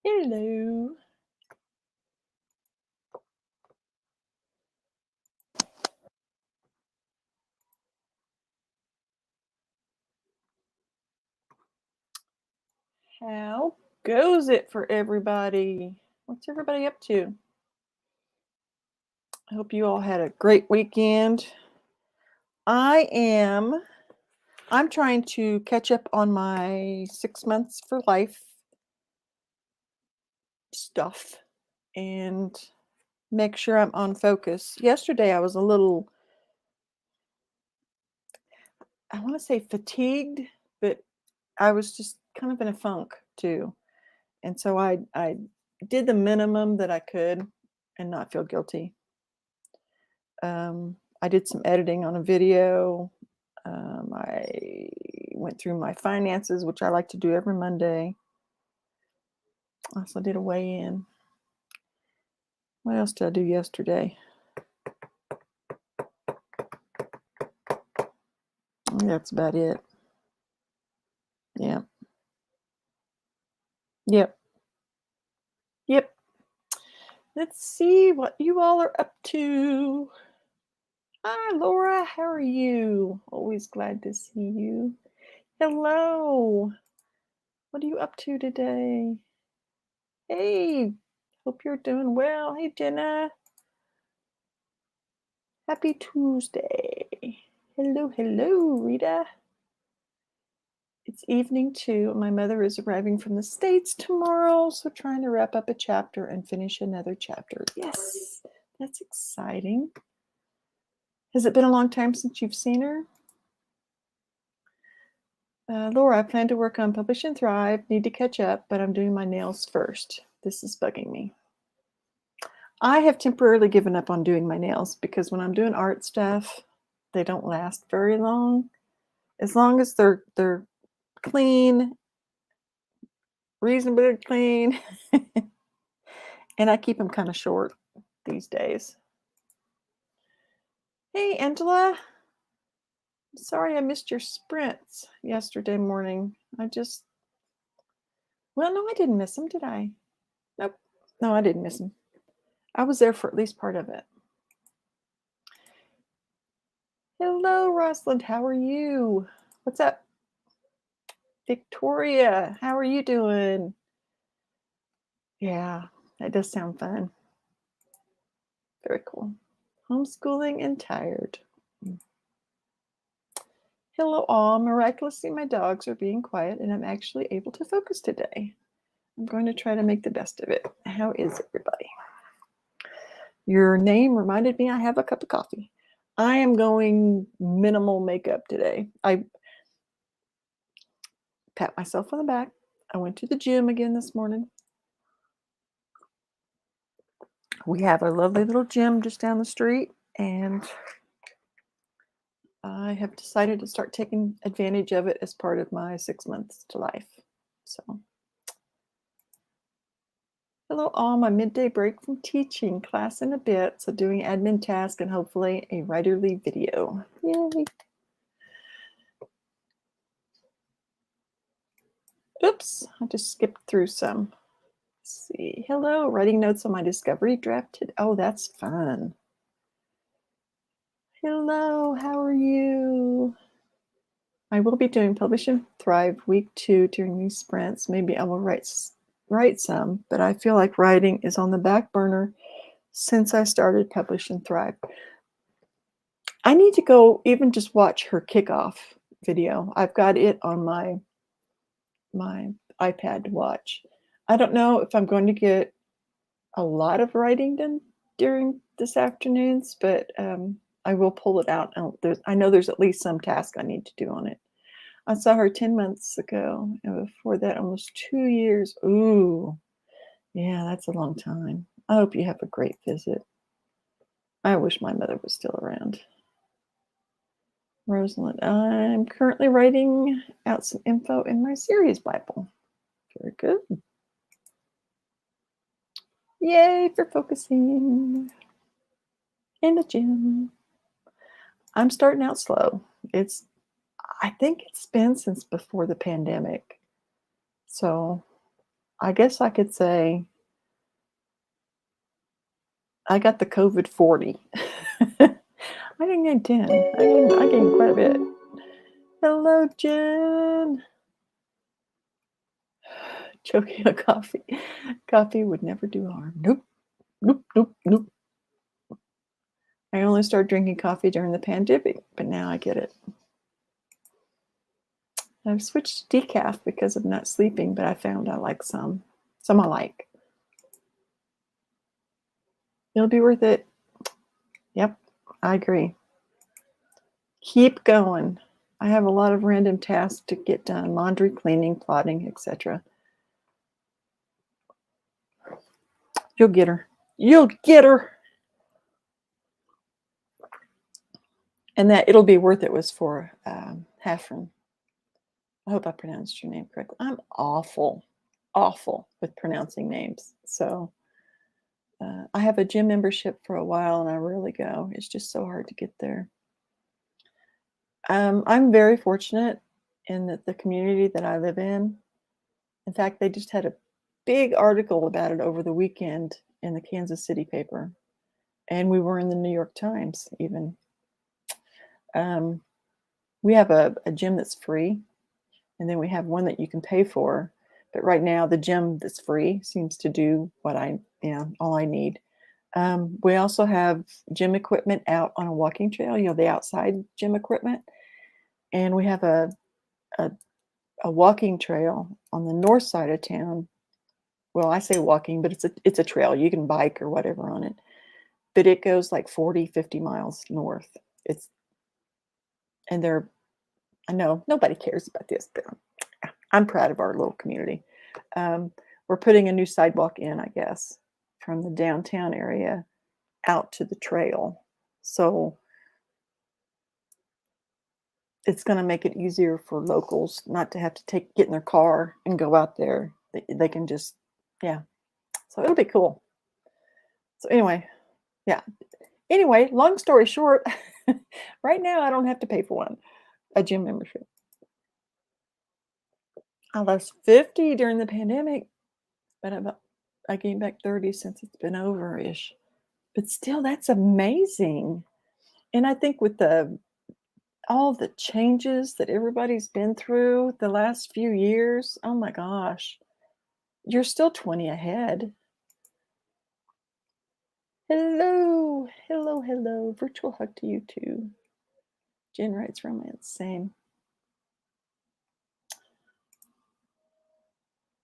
Hello. How goes it for everybody? What's everybody up to? I hope you all had a great weekend. I'm trying to catch up on my 6 months for life stuff and make sure I'm on focus. Yesterday I was a little, I want to say fatigued, but I was just kind of in a funk too. And so I did the minimum that I could and not feel guilty. I did some editing on a video. I went through my finances, which I like to do every Monday. I also did a weigh in. What else did I do yesterday? That's about it. Yeah. Yep. Yep. Let's see what you all are up to. Hi, Laura. How are you? Always glad to see you. Hello. What are you up to today? Hey, hope you're doing well. Hey, Jenna. Happy Tuesday. Hello, hello, Rita. It's evening too. My mother is arriving from the States tomorrow, so trying to wrap up a chapter and finish another chapter. Yes, that's exciting. Has it been a long time since you've seen her? Laura, I plan to work on Publish and Thrive. Need to catch up, but I'm doing my nails first. This is bugging me. I have temporarily given up on doing my nails because when I'm doing art stuff, they don't last very long. As long as they're clean, reasonably clean, and I keep them kind of short these days. Hey, Angela. Sorry I missed your sprints yesterday morning. Well, no, I didn't miss them, did I? Nope. No, I didn't miss them. I was there for at least part of it. Hello, Rosalind. How are you? What's up? Victoria, how are you doing? Yeah, that does sound fun. Very cool. Homeschooling and tired. Hello, all. Miraculously, my dogs are being quiet and I'm actually able to focus today. I'm going to try to make the best of it. How is everybody? Your name reminded me I have a cup of coffee. I am going minimal makeup today. I pat myself on the back. I went to the gym again this morning. We have a lovely little gym just down the street, and I have decided to start taking advantage of it as part of my 6 months to life. So, hello all, my midday break from teaching class in a bit, so doing admin task and hopefully a writerly video. Yay. Oops, I just skipped through some. Let's see. Hello, writing notes on my discovery draft. Oh, that's fun. Hello, how are you? I will be doing Publish and Thrive week 2 during these sprints. Maybe I will write some, but I feel like writing is on the back burner since I started Publish and Thrive. I need to go even just watch her kickoff video. I've got it on my iPad to watch. I don't know if I'm going to get a lot of writing done during this afternoons, but I will pull it out. I know there's at least some task I need to do on it. I saw her 10 months ago, and before that, almost 2 years. Ooh, yeah, that's a long time. I hope you have a great visit. I wish my mother was still around. Rosalind, I'm currently writing out some info in my series Bible. Very good. Yay for focusing in the gym. I'm starting out slow. I think it's been since before the pandemic. So I guess I could say I got the COVID 40. I didn't gain 10. I gained quite a bit. Hello, Jen. Choking on coffee. Coffee would never do harm. Nope. Nope. Nope. Nope. I only started drinking coffee during the pandemic, but now I get it. I've switched to decaf because of not sleeping, but I found I like some. Some I like. It'll be worth it. Yep, I agree. Keep going. I have a lot of random tasks to get done: laundry, cleaning, plotting, etc. You'll get her. You'll get her. And that it'll be worth it was for Hafren. I hope I pronounced your name correctly. I'm awful with pronouncing names. So I have a gym membership for a while and I rarely go. It's just so hard to get there. I'm very fortunate in that the community that I live in fact, they just had a big article about it over the weekend in the Kansas City paper. And we were in the New York Times even. We have a gym that's free, and then we have one that you can pay for. But right now, the gym that's free seems to do what all I need. We also have gym equipment out on a walking trail, the outside gym equipment. And we have a walking trail on the north side of town. Well, I say walking, but it's a trail. You can bike or whatever on it. But it goes like 40, 50 miles north. I know nobody cares about this, but I'm proud of our little community. We're putting a new sidewalk in, I guess, from the downtown area out to the trail. So it's going to make it easier for locals not to have to get in their car and go out there. They can just, yeah. So it'll be cool. So anyway, yeah. Anyway, long story short, right now I don't have to pay for a gym membership. I lost 50 during the pandemic, but I gained back 30 since it's been over-ish. But still, that's amazing. And I think with all the changes that everybody's been through the last few years, oh my gosh, you're still 20 ahead. Hello, hello, hello. Virtual hug to you too. Jen writes romance, same.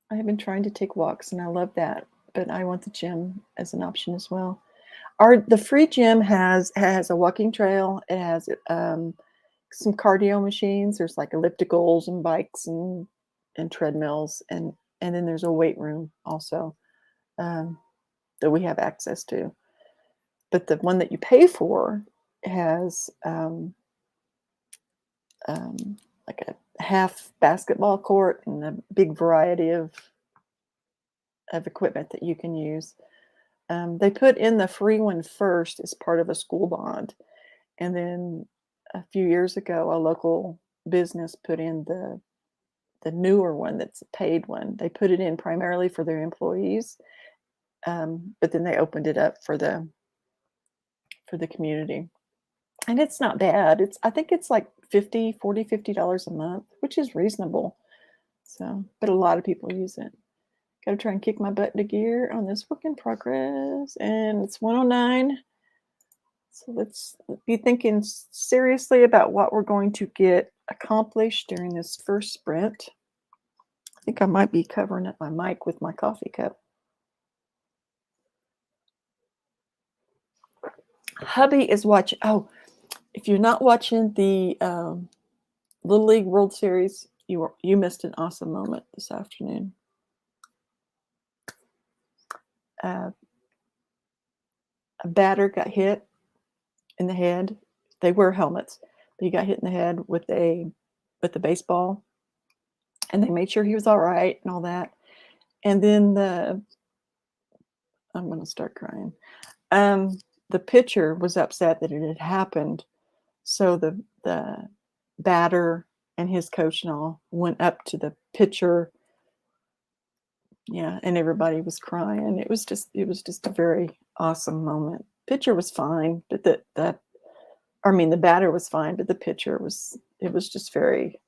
I have been trying to take walks and I love that, but I want the gym as an option as well. The free gym has a walking trail. It has some cardio machines. There's like ellipticals and bikes and treadmills, and then there's a weight room also that we have access to. But the one that you pay for has like a half basketball court and a big variety of equipment that you can use. They put in the free one first as part of a school bond. And then a few years ago, a local business put in the newer one that's a paid one. They put it in primarily for their employees, but then they opened it up for the community. And it's not bad. I think it's like $50 a month, which is reasonable. So, but a lot of people use it. Got to try and kick my butt into gear on this work in progress. And it's 109. So let's be thinking seriously about what we're going to get accomplished during this first sprint. I think I might be covering up my mic with my coffee cup. Hubby is watching. Oh, if you're not watching the Little League World Series, you missed an awesome moment this afternoon. A batter got hit in the head. They wear helmets, but he got hit in the head with the baseball, and they made sure he was all right and all that. And then I'm going to start crying. The pitcher was upset that it had happened, so the batter and his coach and all went up to the pitcher Yeah, and everybody was crying. It was just a very awesome moment. Pitcher was fine, but the batter was fine, but the pitcher was it was just very,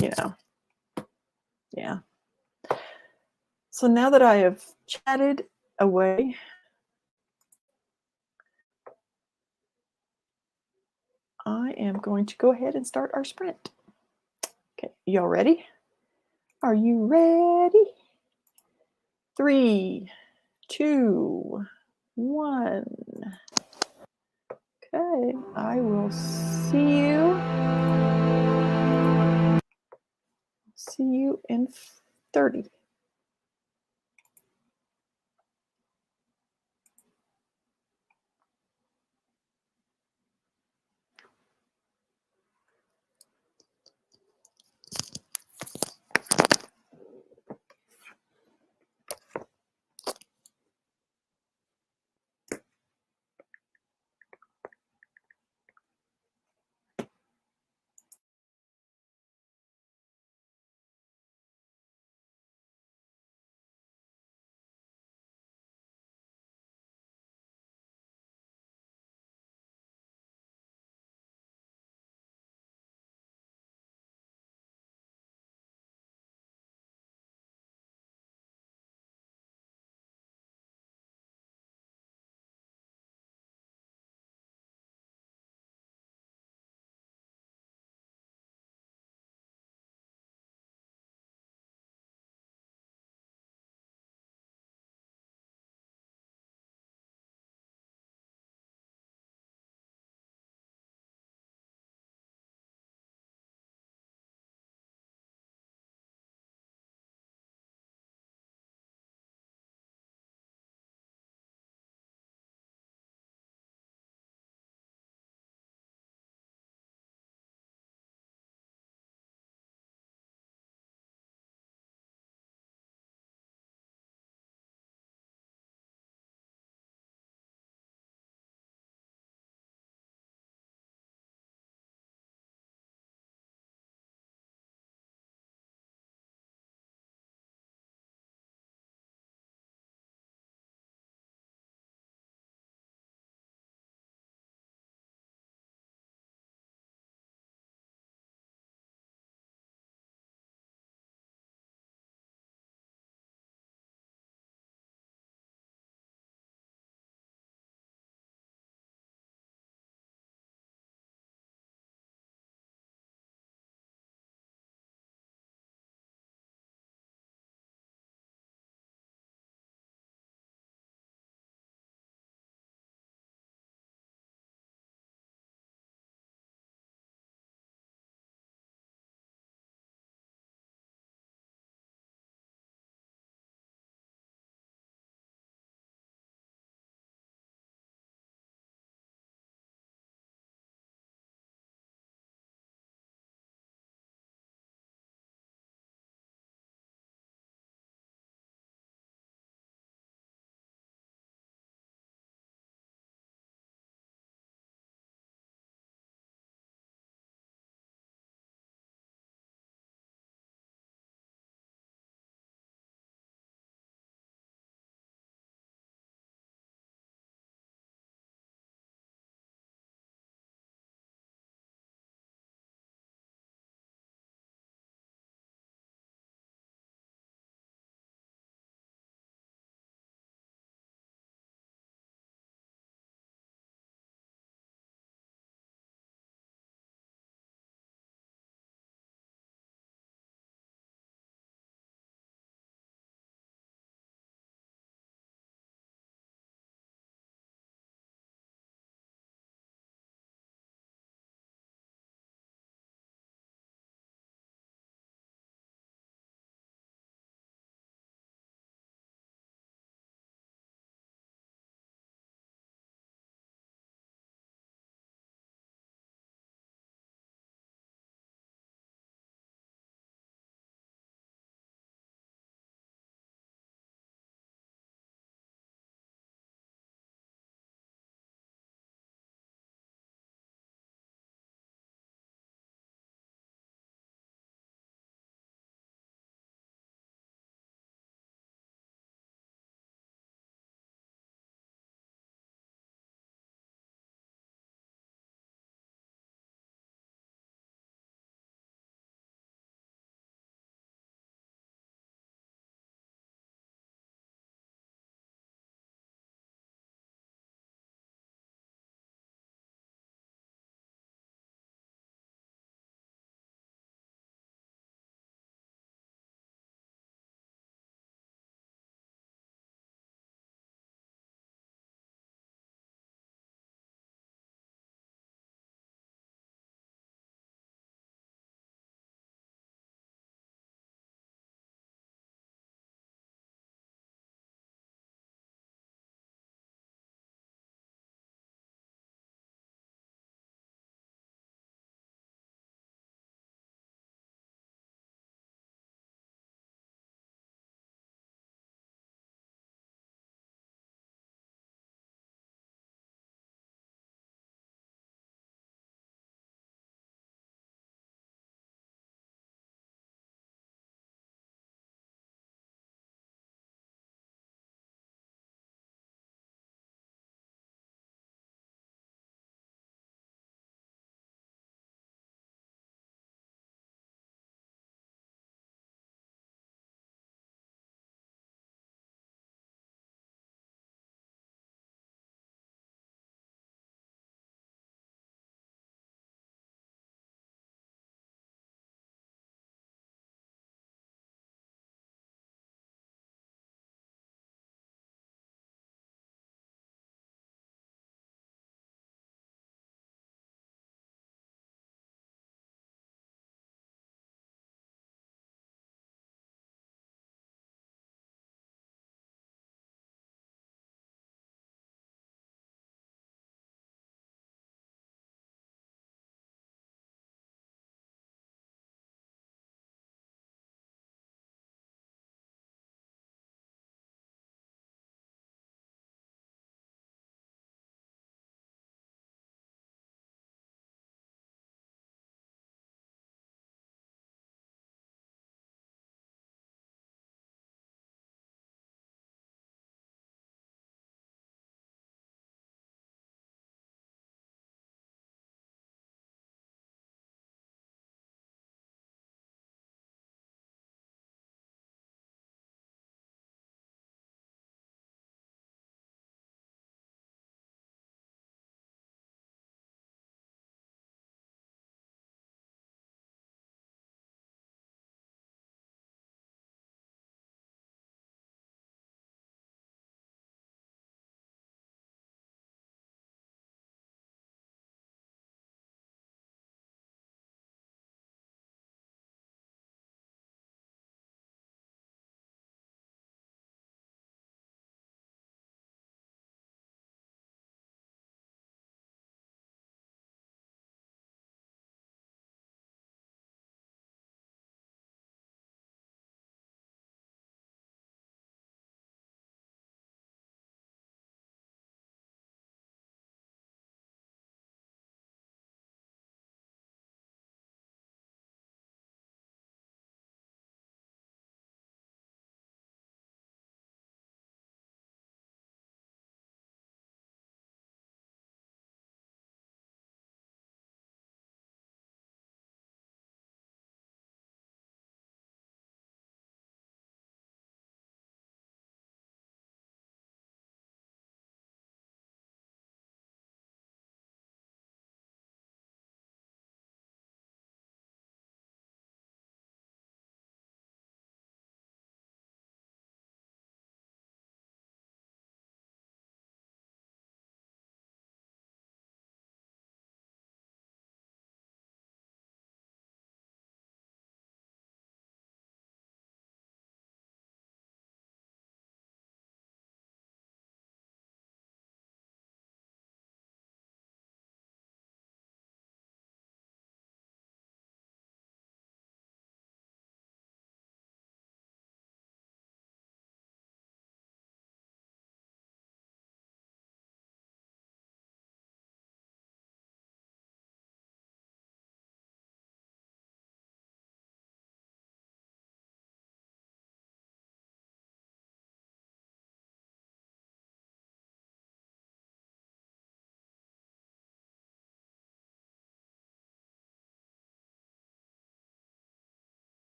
you know, yeah. So now that I have chatted away, I am going to go ahead and start our sprint. Okay, y'all ready? Are you ready? 3, 2, 1. Okay, I will see you in 30.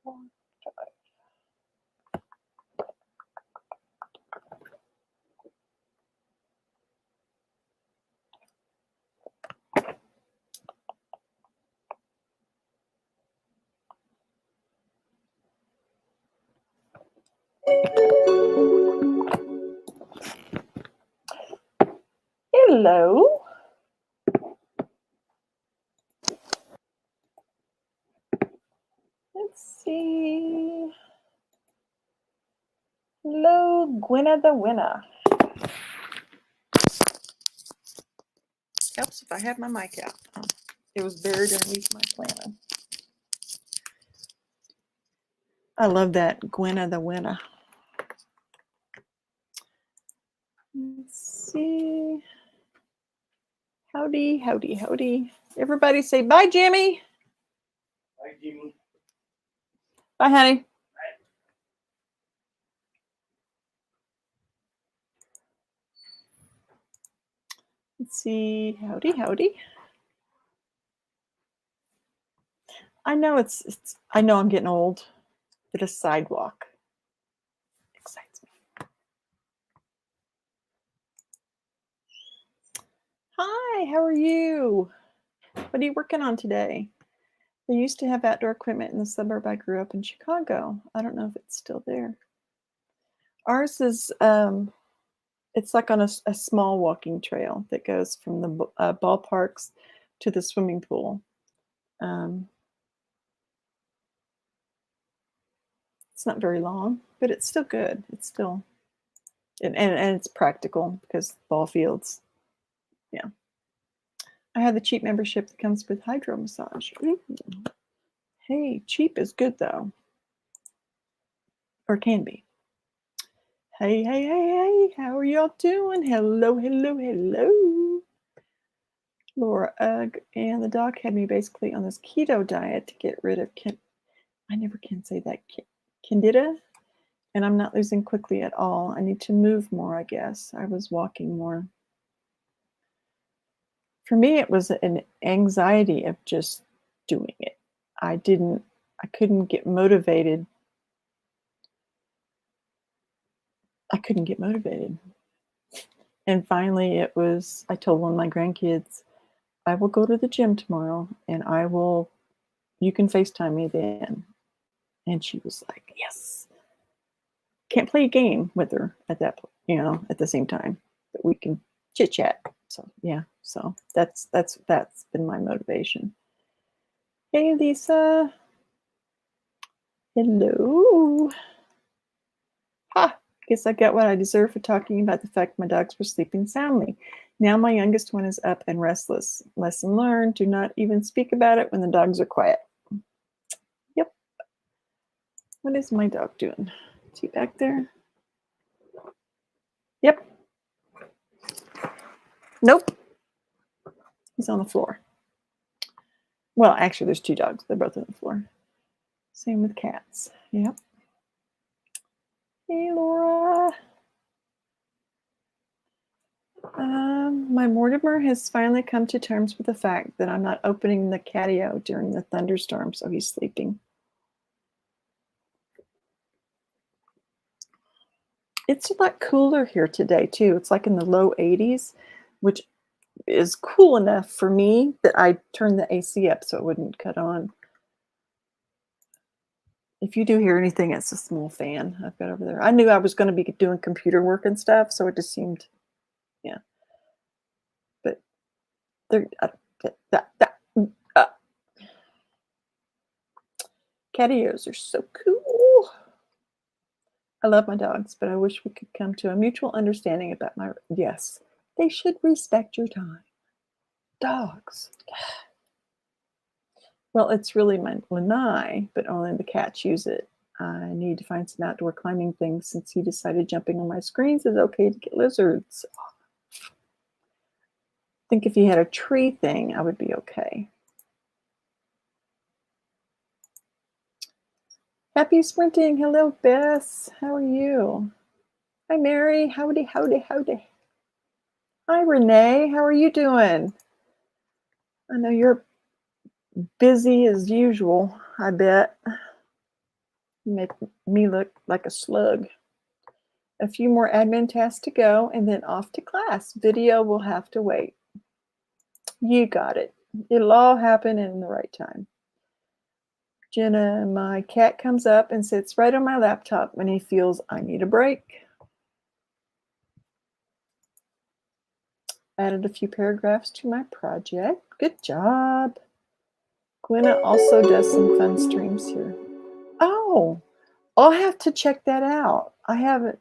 Hello. Let's see. Hello, Gwenna the winner. Helps if I have my mic out. Oh, it was buried underneath my planner. I love that, Gwenna the winner. Let's see. Howdy, howdy, howdy. Everybody say bye, Jimmy. Bye, Jimmy. Bye, honey. Let's see. Howdy, howdy. I know I know I'm getting old, but a sidewalk excites me. Hi, how are you? What are you working on today? They used to have outdoor equipment in the suburb I grew up in, Chicago. I don't know if it's still there. Ours is, it's like on a small walking trail that goes from the ballparks to the swimming pool. It's not very long, but it's still good. It's still, and it's practical because ball fields. Yeah. I have the cheap membership that comes with hydro massage. Ooh. Hey, cheap is good though. Or can be. Hey, hey, hey, hey, how are y'all doing? Hello, hello, hello. Laura, and the doc had me basically on this keto diet to get rid of, I never can say that, candida, and I'm not losing quickly at all. I need to move more, I guess. I was walking more. For me, it was an anxiety of just doing it. I couldn't get motivated. I couldn't get motivated. And finally, I told one of my grandkids, I will go to the gym tomorrow and you can FaceTime me then. And she was like, yes. Can't play a game with her at that point, at the same time, but we can chit chat. So yeah, so that's been my motivation. Hey, Lisa. Hello. Ha! Guess I got what I deserve for talking about the fact my dogs were sleeping soundly. Now my youngest one is up and restless. Lesson learned, do not even speak about it when the dogs are quiet. Yep. What is my dog doing? Is he back there? Yep. Nope. He's on the floor. Well, actually, there's two dogs. They're both on the floor. Same with cats. Yep. Hey, Laura. My Mortimer has finally come to terms with the fact that I'm not opening the catio during the thunderstorm, so he's sleeping. It's a lot cooler here today, too. It's like in the low 80s, which is cool enough for me that I turned the AC up so it wouldn't cut on. If you do hear anything, it's a small fan I've got over there. I knew I was going to be doing computer work and stuff, so it just seemed, yeah. But they're catios are so cool. I love my dogs, but I wish we could come to a mutual understanding about yes, they should respect your time. Dogs. Well, it's really my lanai, but only the cats use it. I need to find some outdoor climbing things since he decided jumping on my screens is okay to get lizards. I think if he had a tree thing, I would be okay. Happy sprinting. Hello, Bess. How are you? Hi, Mary. Howdy, howdy, howdy. Hi, Renee. How are you doing? I know you're busy as usual, I bet. Make me look like a slug. A few more admin tasks to go and then off to class. Video will have to wait. You got it. It'll all happen in the right time. Jenna, my cat, comes up and sits right on my laptop when he feels I need a break. Added a few paragraphs to my project. Good job. Gwenna also does some fun streams here. Oh, I'll have to check that out. I haven't.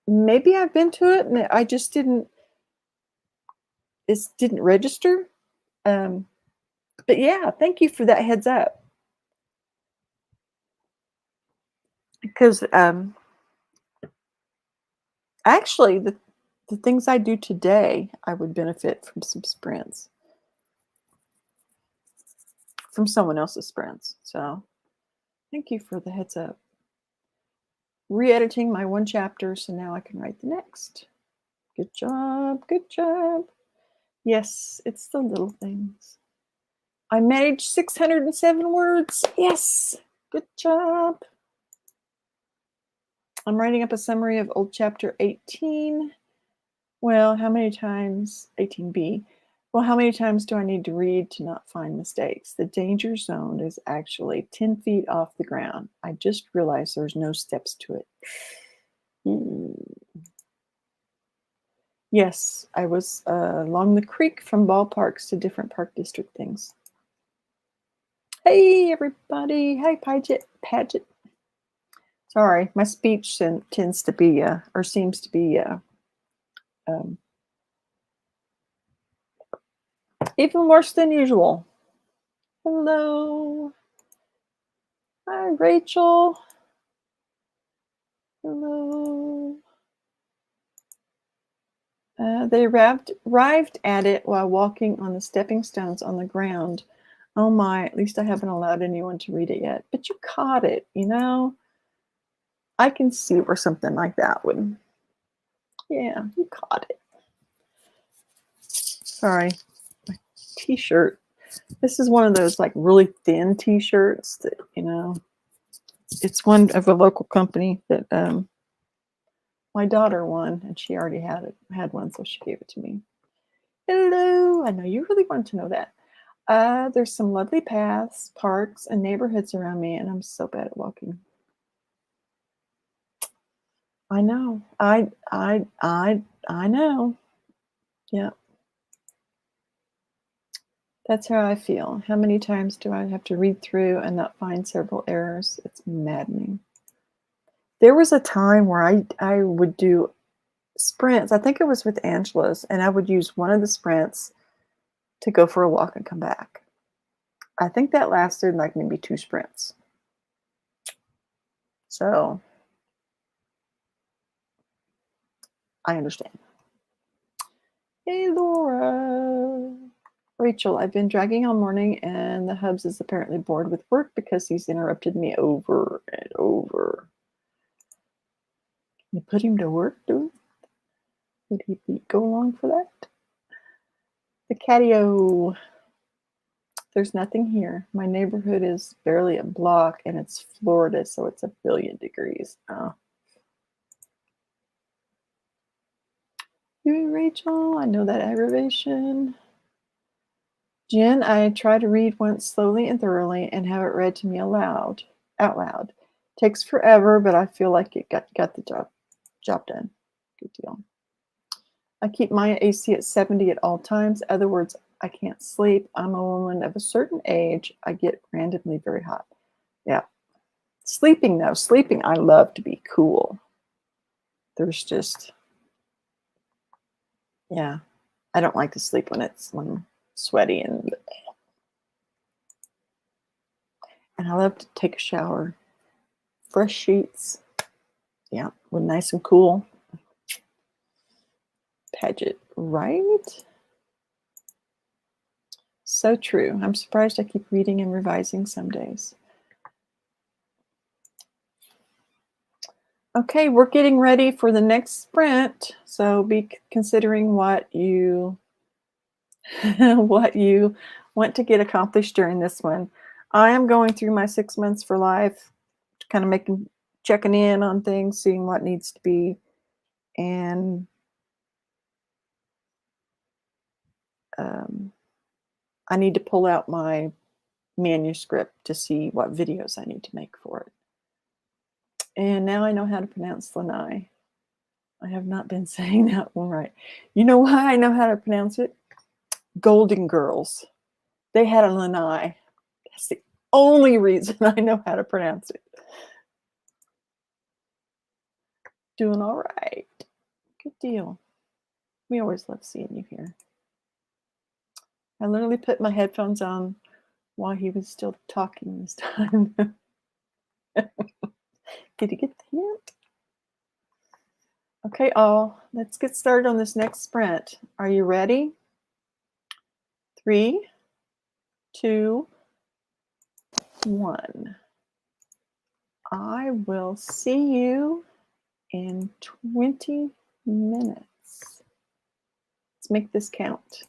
Maybe I've been to it and I just didn't. It didn't register. But yeah, thank you for that heads up. Because actually, the things I do today, I would benefit from some sprints, from someone else's sprints. So thank you for the heads up. Re-editing my one chapter, so now I can write the next. Good job, good job. Yes, it's the little things. I managed 607 words. Yes, good job. I'm writing up a summary of old chapter 18. Well, how many times, 18b, well, how many times do I need to read to not find mistakes? The danger zone is actually 10 feet off the ground. I just realized there's no steps to it. Yes, I was along the creek from ballparks to different park district things. Hey, everybody. Hey, Paget. Sorry, my speech tends to be, or seems to be, even worse than usual. Hello. Hi, Rachel. Hello. They arrived at it while walking on the stepping stones on the ground. Oh my, at least I haven't allowed anyone to read it yet. But you caught it, you know? I can see where something like that would. Yeah, you caught it. Sorry. My t-shirt. This is one of those like really thin t-shirts that, you know, it's one of a local company that my daughter won, and she already had one, so she gave it to me. Hello. I know you really wanted to know that. There's some lovely paths, parks, and neighborhoods around me, and I'm so bad at walking. I know. I know. Yeah. That's how I feel. How many times do I have to read through and not find several errors? It's maddening. There was a time where I would do sprints. I think it was with Angela's, and I would use one of the sprints to go for a walk and come back. I think that lasted like maybe 2 sprints. So I understand. Hey, Laura. Rachel, I've been dragging all morning, and the hubs is apparently bored with work because he's interrupted me over and over. Can you put him to work, dude? Would he go along for that? The catio. There's nothing here. My neighborhood is barely a block, and it's Florida, so it's a billion degrees. Oh. You, Rachel, I know that aggravation. Jen, I try to read once slowly and thoroughly and have it read to me out loud. Takes forever, but I feel like it got the job done. Good deal. I keep my AC at 70 at all times. Other words, I can't sleep. I'm a woman of a certain age. I get randomly very hot. Yeah. Sleeping, though. Sleeping, I love to be cool. There's just, yeah. I don't like to sleep when I'm sweaty and I love to take a shower. Fresh sheets. Yeah, when nice and cool. Paget, right? So true. I'm surprised I keep reading and revising some days. Okay, we're getting ready for the next sprint. So be considering what you want to get accomplished during this one. I am going through my 6 months for life, kind of checking in on things, seeing what needs to be, and um, I need to pull out my manuscript to see what videos I need to make for it. And now I know how to pronounce Lanai. I have not been saying that one right. You know why I know how to pronounce it? Golden Girls. They had a Lanai. That's the only reason I know how to pronounce it. Doing all right. Good deal. We always love seeing you here. I literally put my headphones on while he was still talking this time. Did you get the hint? Okay, all. Let's get started on this next sprint. Are you ready? 3, 2, 1. I will see you in 20 minutes. Let's make this count.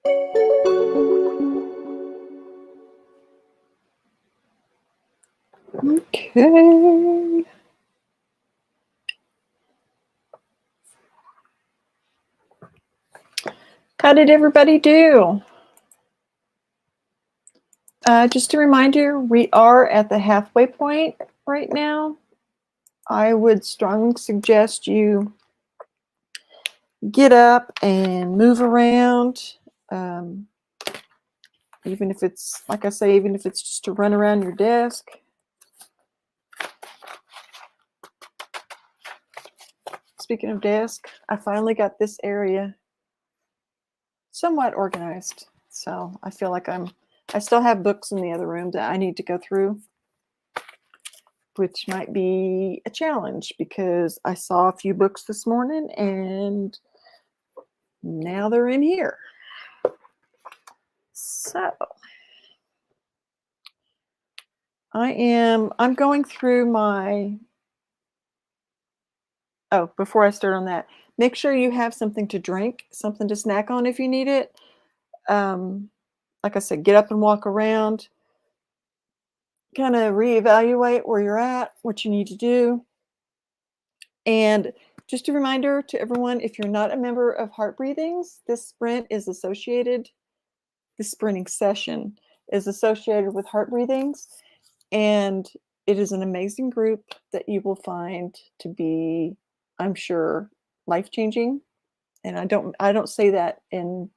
Okay. How did everybody do? Just a reminder, we are at the halfway point right now. I would strongly suggest you get up and move around. Even if it's, like I say, even if it's just to run around your desk. Speaking of desk, I finally got this area somewhat organized. So I feel like I still have books in the other room that I need to go through, which might be a challenge because I saw a few books this morning and now they're in here. So I'm going through my, oh, before I start on that, make sure you have something to drink, something to snack on if you need it. Like I said, get up and walk around, kind of reevaluate where you're at, what you need to do. And just a reminder to everyone, if you're not a member of Heart Breathings, this sprint is associated, this sprinting session is associated with Heart Breathings. And it is an amazing group that you will find to be, I'm sure, life-changing. And I don't say that in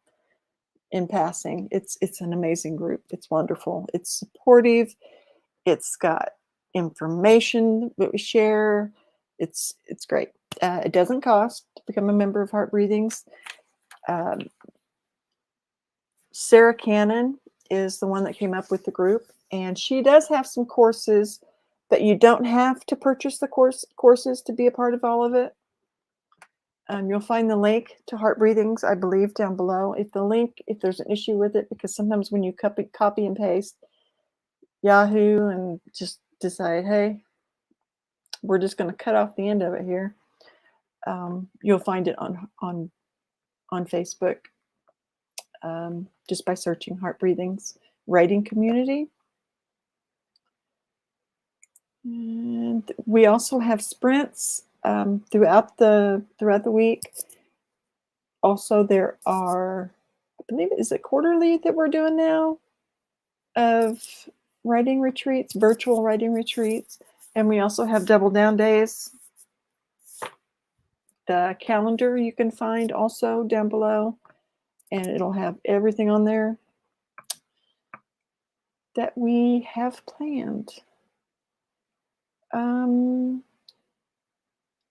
passing. It's an amazing group. It's wonderful. It's supportive. It's got information that we share. It's great. It doesn't cost to become a member of Heart Breathings. Sarah Cannon is the one that came up with the group, and she does have some courses that you don't have to purchase the courses to be a part of all of it. You'll find the link to Heart Breathings, I believe, down below. If there's an issue with it, because sometimes when you copy and paste Yahoo and just decide, hey, we're just going to cut off the end of it here, you'll find it on Facebook, just by searching Heart Breathings Writing Community. And we also have sprints throughout the week. Also, there are, I believe, is it quarterly that we're doing now, of writing retreats, virtual writing retreats. And we also have double down days. The calendar you can find also down below, and it'll have everything on there that we have planned.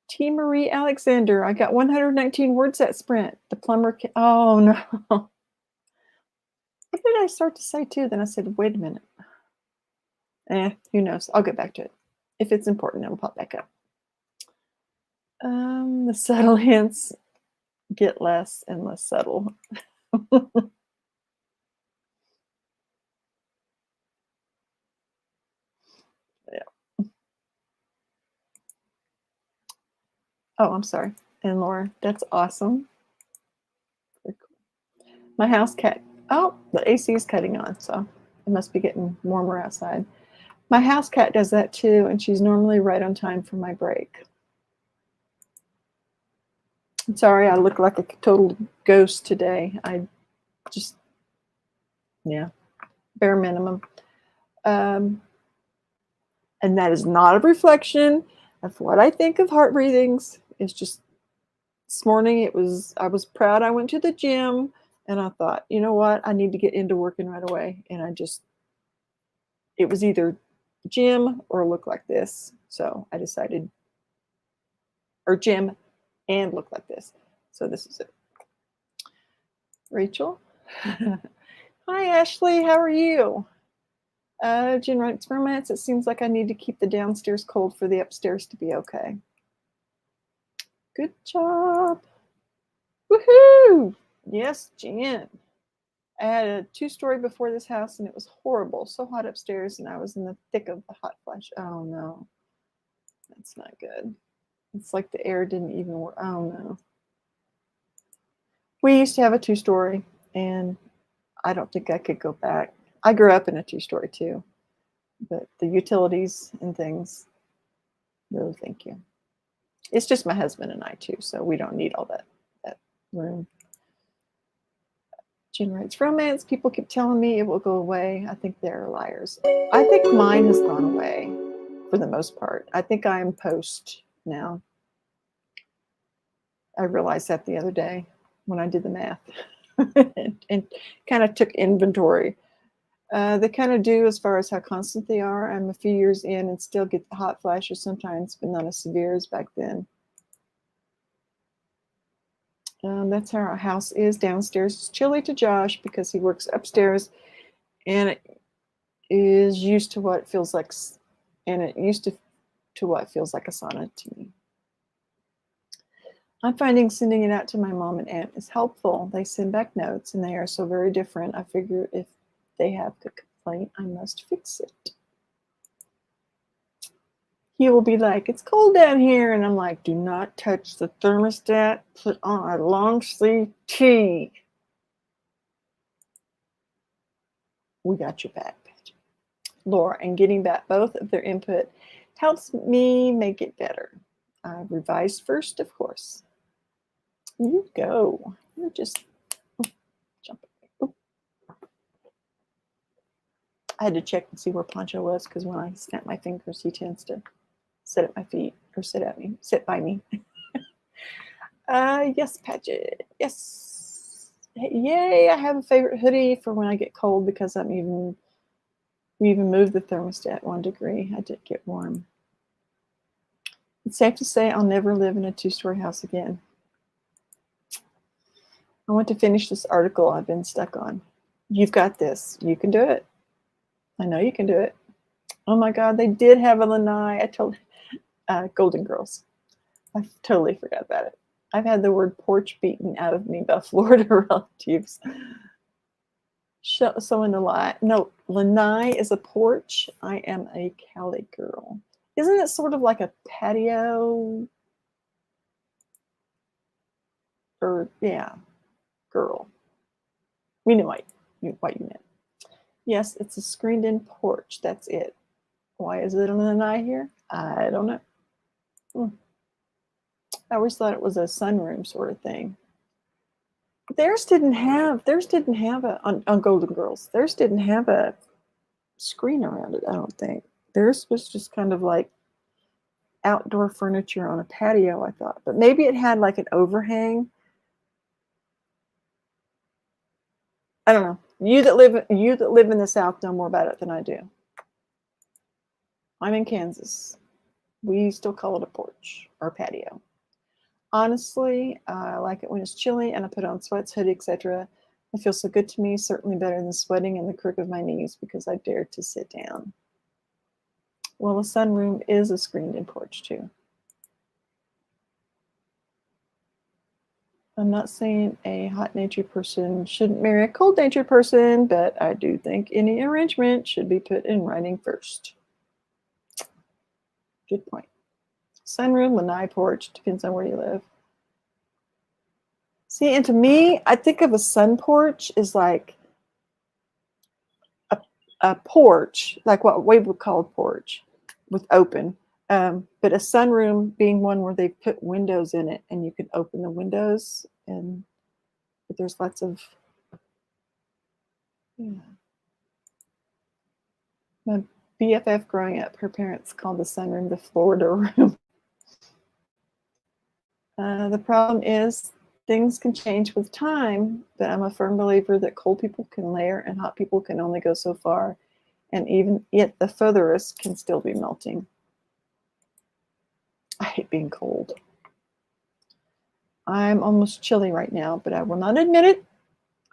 T. Marie Alexander, I got 119 words that sprint. The plumber, oh no. What did I start to say too? Then I said, wait a minute. Who knows? I'll get back to it. If it's important, it'll pop back up. The subtle hints get less and less subtle. Yeah. Oh, I'm sorry. And Laura, that's awesome. Very cool. My house cat. Oh, the AC is cutting on, so it must be getting warmer outside. My house cat does that too, and she's normally right on time for my break. I'm sorry, I look like a total ghost today. I just, yeah, bare minimum. And that is not a reflection of what I think of Heart Breathings. It's just this morning, I was proud I went to the gym, and I thought, you know what, I need to get into working right away. And it was either gym or look like this. So I decided, or gym and look like this. So this is it. Rachel. Hi, Ashley. How are you? Jen writes, romance. It seems like I need to keep the downstairs cold for the upstairs to be okay. Good job. Woohoo! Yes, Jen. I had a 2-story before this house, and it was horrible. So hot upstairs, and I was in the thick of the hot flash. Oh, no. That's not good. It's like the air didn't even work. Oh, no. We used to have a 2-story, and I don't think I could go back. I grew up in a two-story too, but the utilities and things, no, thank you. It's just my husband and I too, so we don't need all that room. Generates romance. People keep telling me it will go away. I think they're liars. I think mine has gone away for the most part. I think I am post now. I realized that the other day when I did the math and kind of took inventory. They kind of do as far as how constant they are. I'm a few years in and still get the hot flashes sometimes, but not as severe as back then. That's how our house is downstairs. It's chilly to Josh because he works upstairs and it is used to what feels like, and it used to what feels like a sauna to me. I'm finding sending it out to my mom and aunt is helpful. They send back notes and they are so very different. I figure if they have a complaint, I must fix it. He will be like, it's cold down here. And I'm like, do not touch the thermostat. Put on a long sleeve tee. We got your back, Patrick. Laura, and getting back both of their input helps me make it better. I revised first, of course. You go. You're just jumping. I had to check and see where Poncho was because when I snap my fingers, he tends to sit at my feet or sit by me. Yes, Paget. Yes. Yay, I have a favorite hoodie for when I get cold because we even moved the thermostat 1 degree. I did get warm. It's safe to say I'll never live in a 2-story house again. I want to finish this article I've been stuck on. You've got this. You can do it. I know you can do it. Oh my God, they did have a lanai. I told Golden Girls. I totally forgot about it. I've had the word porch beaten out of me by Florida relatives. So in the lie. No, lanai is a porch. I am a Cali girl. Isn't it sort of like a patio? Or, yeah, girl. We knew what you meant. Yes, it's a screened-in porch. That's it. Why is it a lanai here? I don't know. I always thought it was a sunroom sort of thing. Theirs didn't have a on Golden Girls. Theirs didn't have a screen around it. I don't think. Theirs was just kind of like outdoor furniture on a patio. I thought, but maybe it had like an overhang. I don't know. You that live in the South know more about it than I do. I'm in Kansas. We still call it a porch or patio. Honestly, I like it when it's chilly and I put on sweats, hoodie, etc. It feels so good to me, certainly better than sweating in the crook of my knees because I dared to sit down. Well, a sunroom is a screened-in porch too. I'm not saying a hot-natured person shouldn't marry a cold-natured person, but I do think any arrangement should be put in writing first. Good point. Sunroom, lanai, porch, depends on where you live. See, and to me, I think of a sun porch as like a porch, like what we would call a porch with open. But a sunroom being one where they put windows in it and you can open the windows but there's lots of, yeah. My BFF growing up, her parents called the sunroom the Florida room. The problem is things can change with time, but I'm a firm believer that cold people can layer and hot people can only go so far. And even yet the furthest can still be melting. I hate being cold. I'm almost chilly right now, but I will not admit it.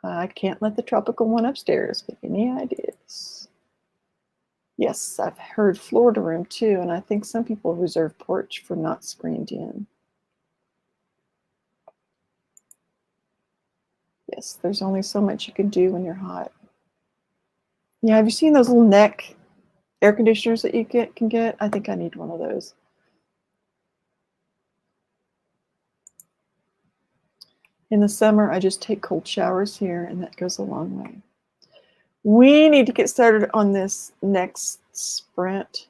I can't let the tropical one upstairs get any ideas. Yes, I've heard Florida room too, and I think some people reserve porch for not screened in. Yes, there's only so much you can do when you're hot. Yeah, have you seen those little neck air conditioners that you can get? I think I need one of those. In the summer, I just take cold showers here, and that goes a long way. We need to get started on this next sprint.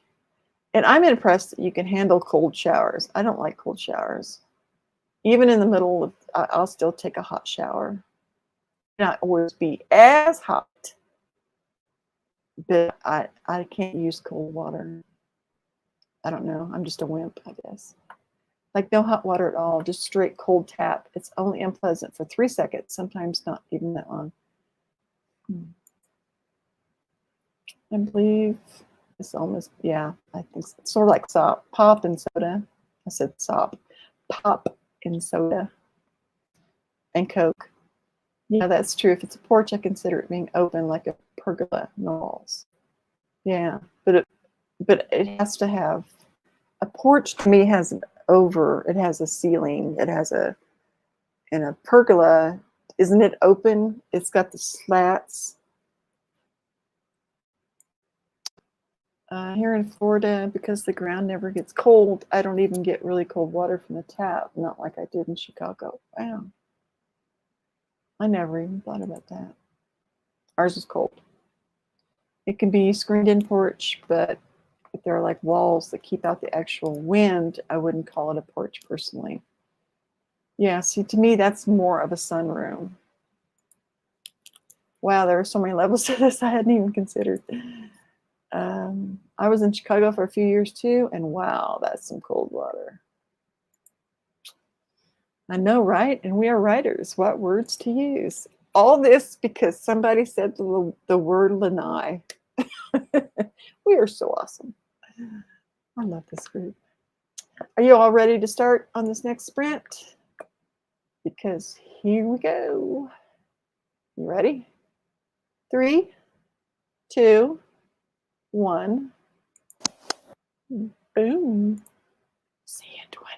And I'm impressed that you can handle cold showers. I don't like cold showers. Even in the middle of, I'll still take a hot shower. Not always be as hot, but I can't use cold water. I don't know. I'm just a wimp, I guess. Like no hot water at all, just straight cold tap. It's only unpleasant for 3 seconds, sometimes not even that long. I believe it's almost, yeah, I think it's sort of like sop, pop and soda. I said sop, pop and soda and Coke. Yeah, that's true. If it's a porch, I consider it being open like a pergola in the walls. Yeah, but it has to have a porch. To me, has it has a ceiling. It has a and a pergola. Isn't it open? It's got the slats. Here in Florida, because the ground never gets cold, I don't even get really cold water from the tap. Not like I did in Chicago. Wow, I never even thought about that. Ours is cold. It can be screened-in porch, but if there are like walls that keep out the actual wind, I wouldn't call it a porch personally. Yeah, see, to me, that's more of a sunroom. Wow, there are so many levels to this I hadn't even considered. I was in Chicago for a few years too, and wow, that's some cold water. I know, right? And we are writers. What words to use? All this because somebody said the word lanai. We are so awesome. I love this group. Are you all ready to start on this next sprint? Because here we go. You ready? 3, 2, 1. Boom. See you in 20.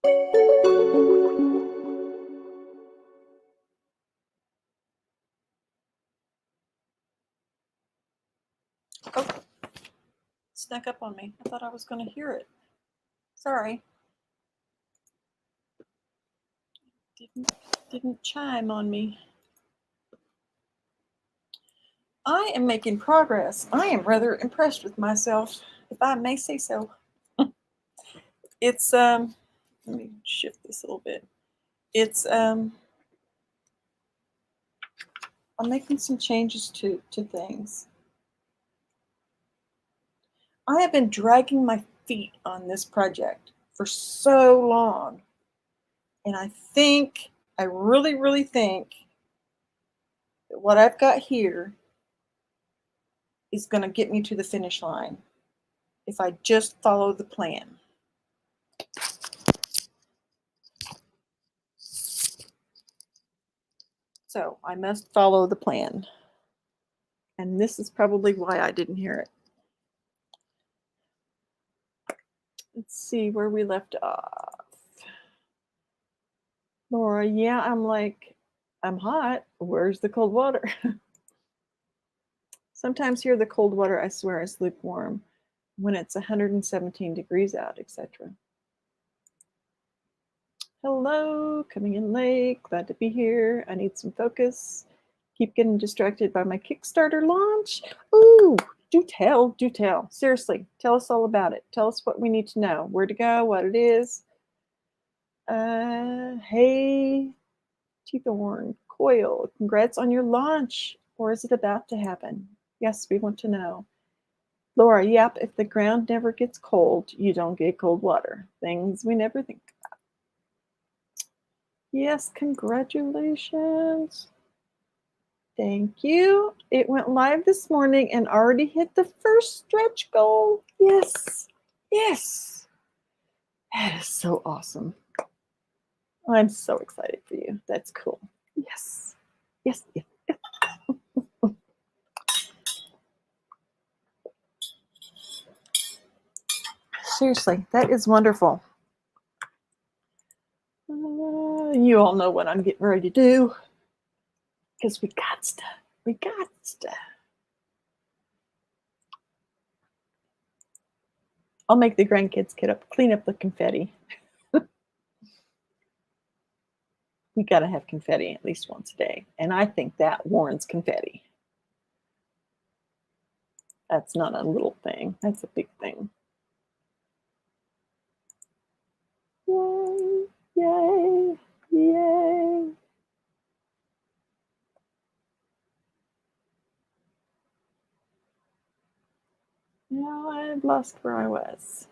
Oh, snuck up on me. I thought I was going to hear it. Sorry. Didn't chime on me. I am making progress. I am rather impressed with myself, if I may say so. It's let me shift this a little bit. It's I'm making some changes to things. I have been dragging my feet on this project for so long. And I really, really think that what I've got here is going to get me to the finish line if I just follow the plan. So I must follow the plan. And this is probably why I didn't hear it. Let's see where we left off. Laura, yeah, I'm hot. Where's the cold water? Sometimes here the cold water, I swear, is lukewarm when it's 117 degrees out, etc. Hello, coming in late. Glad to be here. I need some focus. Keep getting distracted by my Kickstarter launch. Ooh, do tell, do tell. Seriously, tell us all about it. Tell us what we need to know, where to go, what it is. Hey, Teethorn, Coil, congrats on your launch. Or is it about to happen? Yes, we want to know. Laura, yep, if the ground never gets cold, you don't get cold water. Things we never think about. Yes, congratulations. Thank you. It went live this morning and already hit the first stretch goal. Yes, yes. That is so awesome. I'm so excited for you. That's cool. Yes, yes, yes. Seriously, that is wonderful. You all know what I'm getting ready to do because we got stuff. We got stuff. I'll make the grandkids clean up the confetti. We got to have confetti at least once a day. And I think that warrants confetti. That's not a little thing. That's a big thing. Yay, yay, yay. Now I've lost where I was.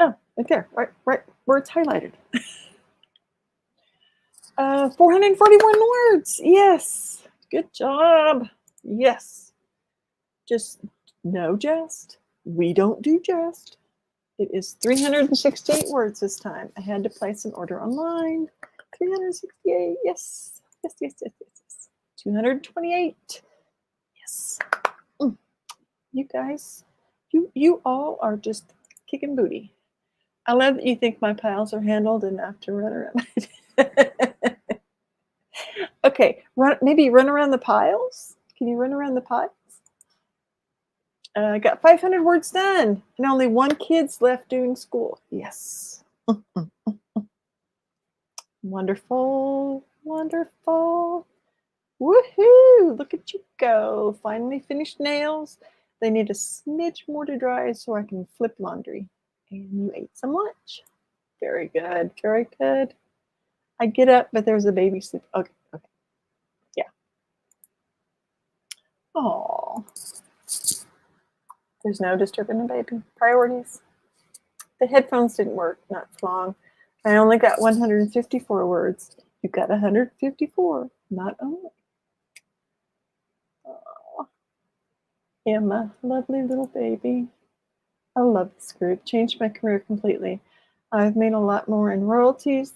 Oh, right there, right where it's highlighted. 441 words. Yes. Good job. Yes. Just no jest. We don't do jest. It is 368 words this time. I had to place an order online. 368. Yes. Yes, yes, yes, yes, yes. 228. Yes. You guys, you all are just kicking booty. I love that you think my piles are handled enough to run around. Okay, maybe run around the piles. Can you run around the piles? I got 500 words done, and only one kid's left doing school. Yes. Wonderful, wonderful. Woohoo! Look at you go. Finally finished nails. They need a smidge more to dry so I can flip laundry. And you ate some lunch. Very good, very good. I get up, but there's a baby sleep. Okay, okay. Yeah. Oh. There's no disturbing the baby. Priorities. The headphones didn't work, not for long. I only got 154 words. You got 154, not only. Oh, Emma, lovely little baby. I love this group. Changed my career completely. I've made a lot more in royalties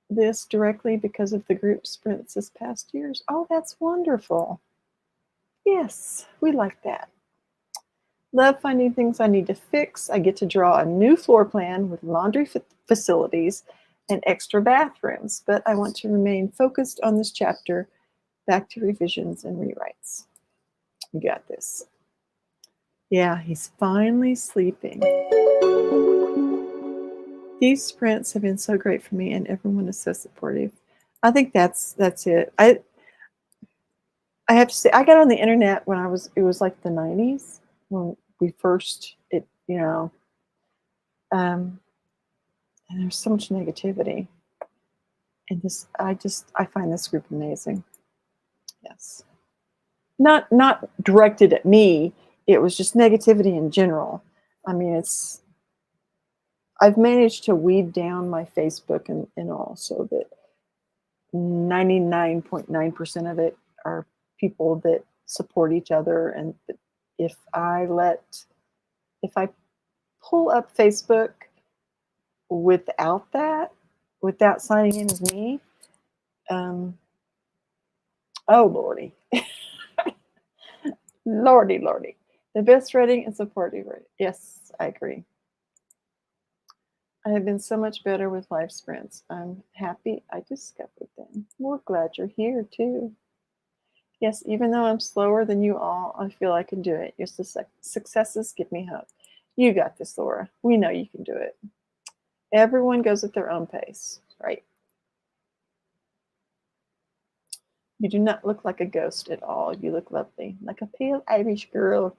this directly because of the group sprints this past years. Oh, that's wonderful. Yes, we like that. Love finding things I need to fix. I get to draw a new floor plan with laundry facilities and extra bathrooms, but I want to remain focused on this chapter. Back to revisions and rewrites. You got this. Yeah, he's finally sleeping. These sprints have been so great for me, and everyone is so supportive. I think that's it. I have to say, I got on the internet when it was like the 90s when we first, um, and there's so much negativity. And I find this group amazing. Yes. Not directed at me. It was just negativity in general. I mean, I've managed to weed down my Facebook and all so that 99.9% of it are people that support each other. And if I if I pull up Facebook without that, without signing in as me, um, oh lordy, lordy, the best rating and supportive rating. Yes, I agree. I have been so much better with life sprints. I'm happy I discovered them. We're glad you're here too. Yes, even though I'm slower than you all, I feel I can do it. Your successes give me hope. You got this, Laura. We know you can do it. Everyone goes at their own pace, right? You do not look like a ghost at all. You look lovely, like a pale Irish girl.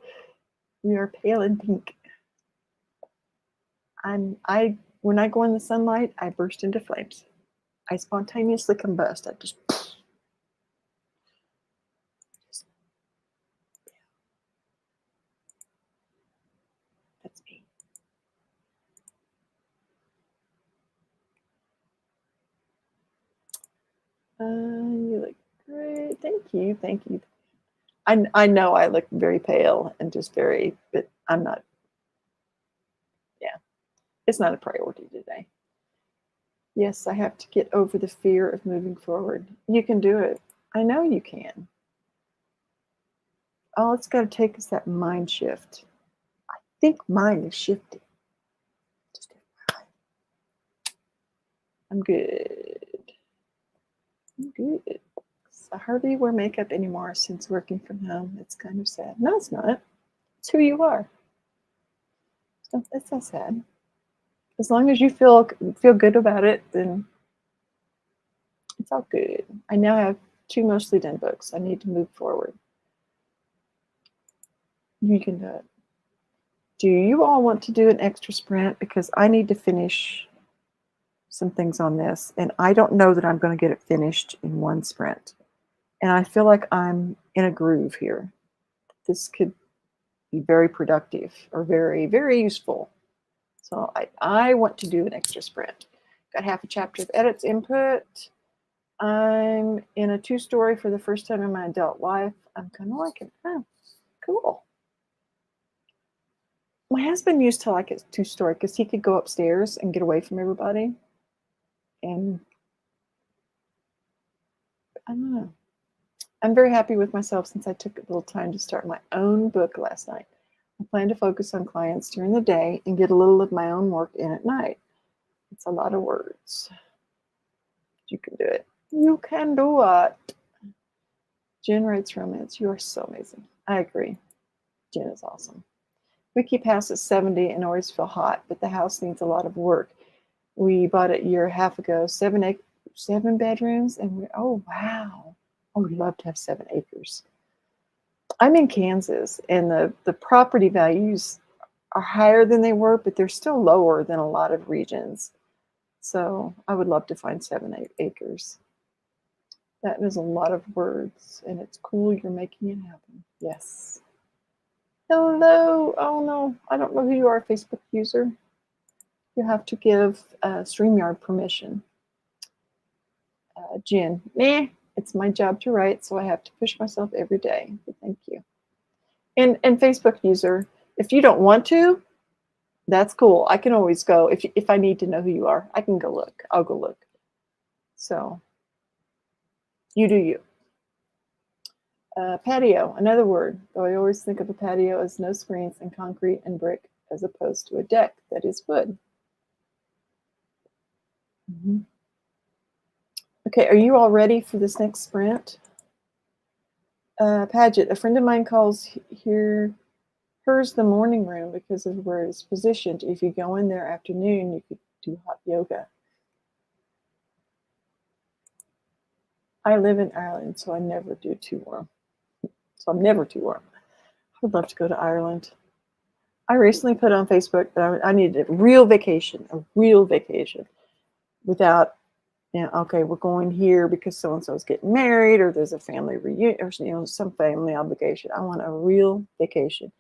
We are pale and pink. I when I go in the sunlight, I burst into flames. I spontaneously combust. I just that's me. You look great. Thank you. Thank you. I know I look very pale and just very, but I'm not. Yeah, it's not a priority today. Yes, I have to get over the fear of moving forward. You can do it. I know you can. All it's got to take is that mind shift. I think mine is shifting. Just I'm good. I'm good. I hardly wear makeup anymore since working from home. It's kind of sad. No, it's not. It's who you are. It's not sad. As long as you feel good about it, then it's all good. I now have 2 mostly done books. I need to move forward. You can do it. Do you all want to do an extra sprint? Because I need to finish some things on this, and I don't know that I'm going to get it finished in one sprint. And I feel like I'm in a groove here. This could be very productive or very, very useful. So I want to do an extra sprint. Got half a chapter of edits input. I'm in a 2-story for the first time in my adult life. I'm kind of like it. Oh, cool. My husband used to like it 2-story because he could go upstairs and get away from everybody. And I don't know. I'm very happy with myself since I took a little time to start my own book last night. I plan to focus on clients during the day and get a little of my own work in at night. It's a lot of words. You can do it. You can do it. Jen writes romance. You are so amazing. I agree. Jen is awesome. We keep house at 70 and always feel hot, but the house needs a lot of work. We bought it a year and a half ago, 7 bedrooms, and oh wow. I would love to have 7 acres. I'm in Kansas, and the property values are higher than they were, but they're still lower than a lot of regions. So I would love to find 7 acres. That is a lot of words, and it's cool you're making it happen. Yes. Hello. Oh no, I don't know who you are, Facebook user. You have to give StreamYard permission. Jen, meh, it's my job to write, so I have to push myself every day. But thank you. And Facebook user, if you don't want to, that's cool. I can always go if I need to know who you are. I can go look. I'll go look. So you do you. Patio, another word, though I always think of a patio as no screens and concrete and brick as opposed to a deck that is wood. Mhm. Okay, are you all ready for this next sprint? Paget, a friend of mine calls here hers the morning room because of where it's positioned. If you go in there afternoon, you could do hot yoga. I live in Ireland, so I never do too warm. So I'm never too warm. I would love to go to Ireland. I recently put on Facebook that I needed a real vacation without, okay, we're going here because so and so is getting married or there's a family reunion or some family obligation. I want a real vacation.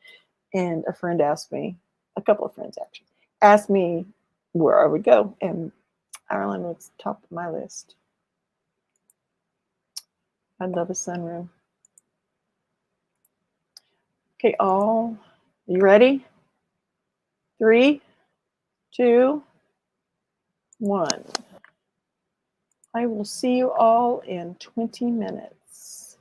And a friend asked me, a couple of friends actually, asked me where I would go, and Ireland was top of my list. I'd love a sunroom. Okay, all, you ready? 3, 2, 1. I will see you all in 20 minutes.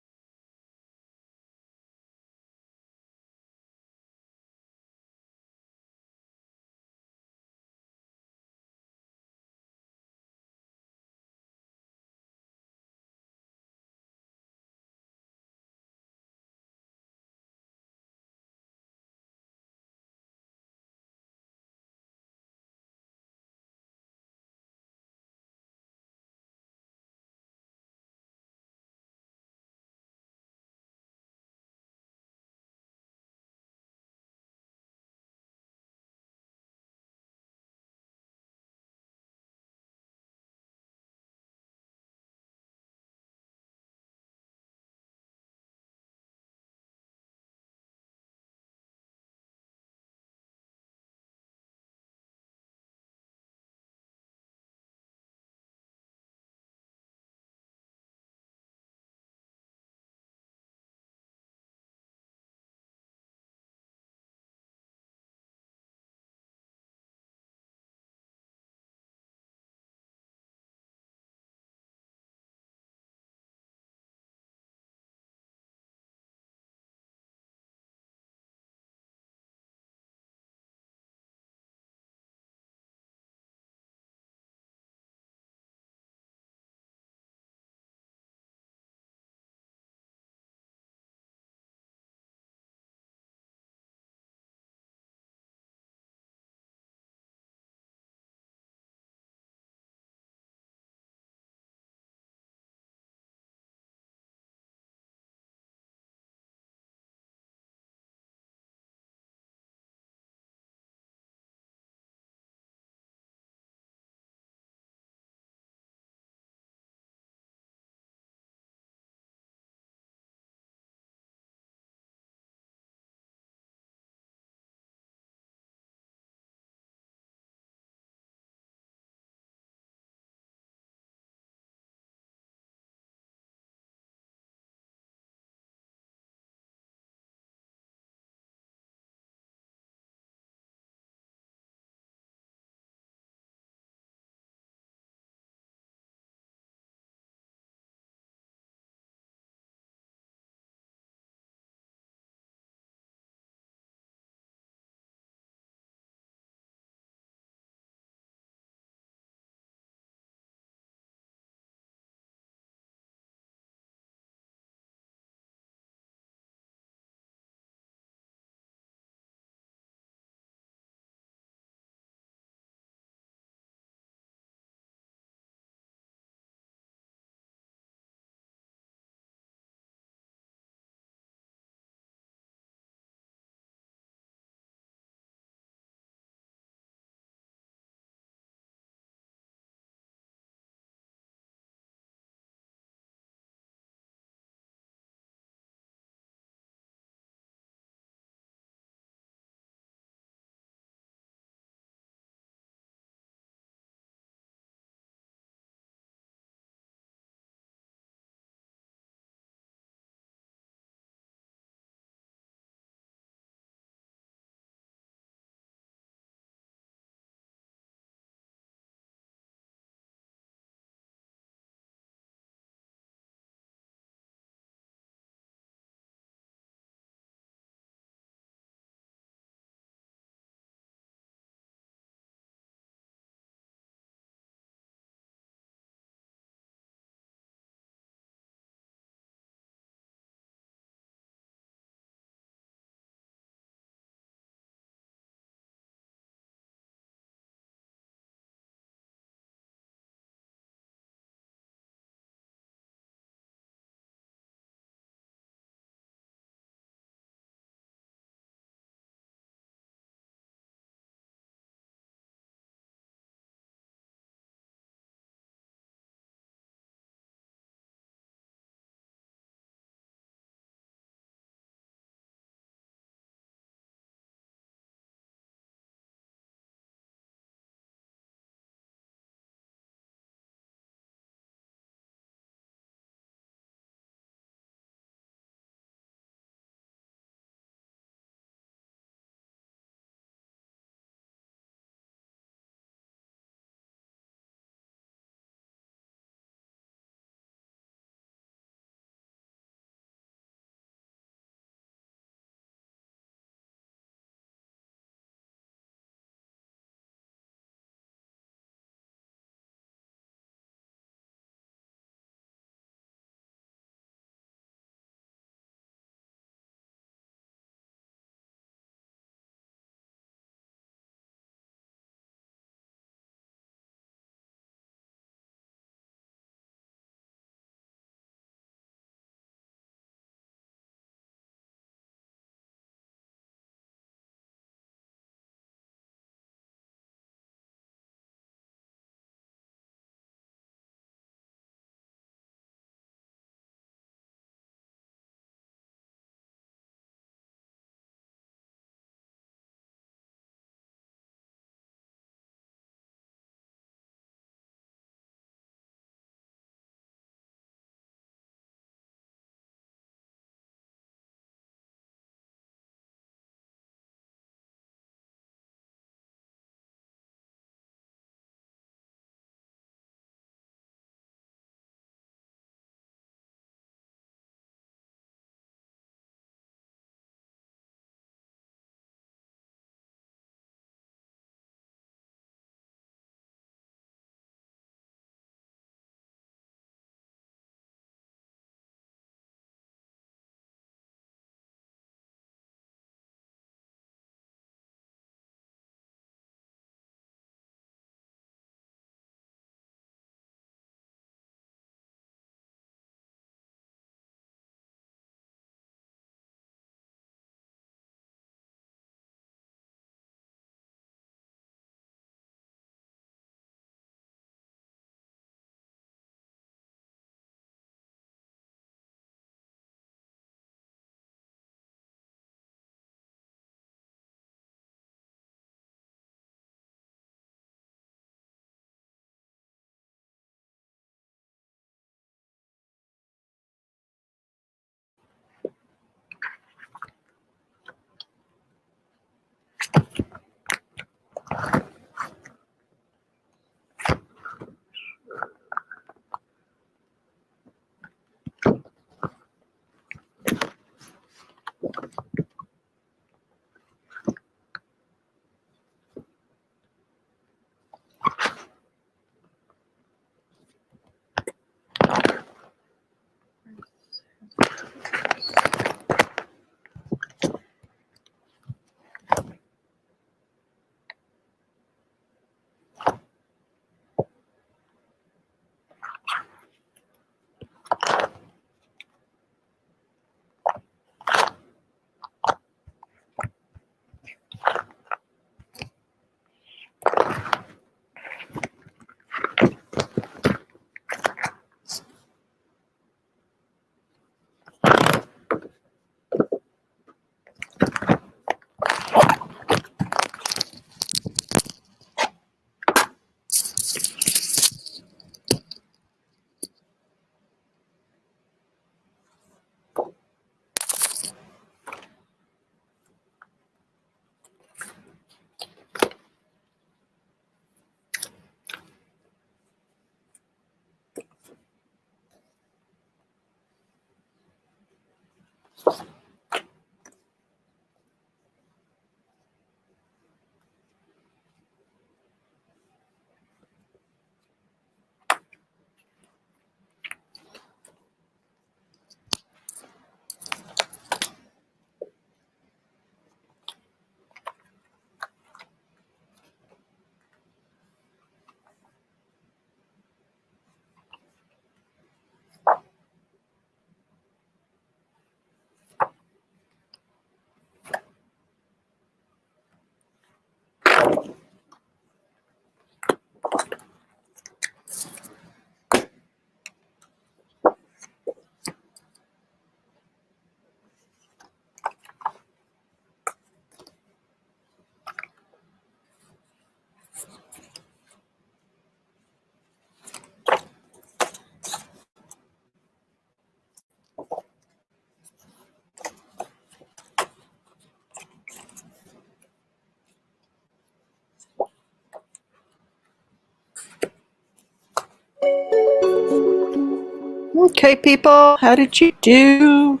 Okay, people, how did you do?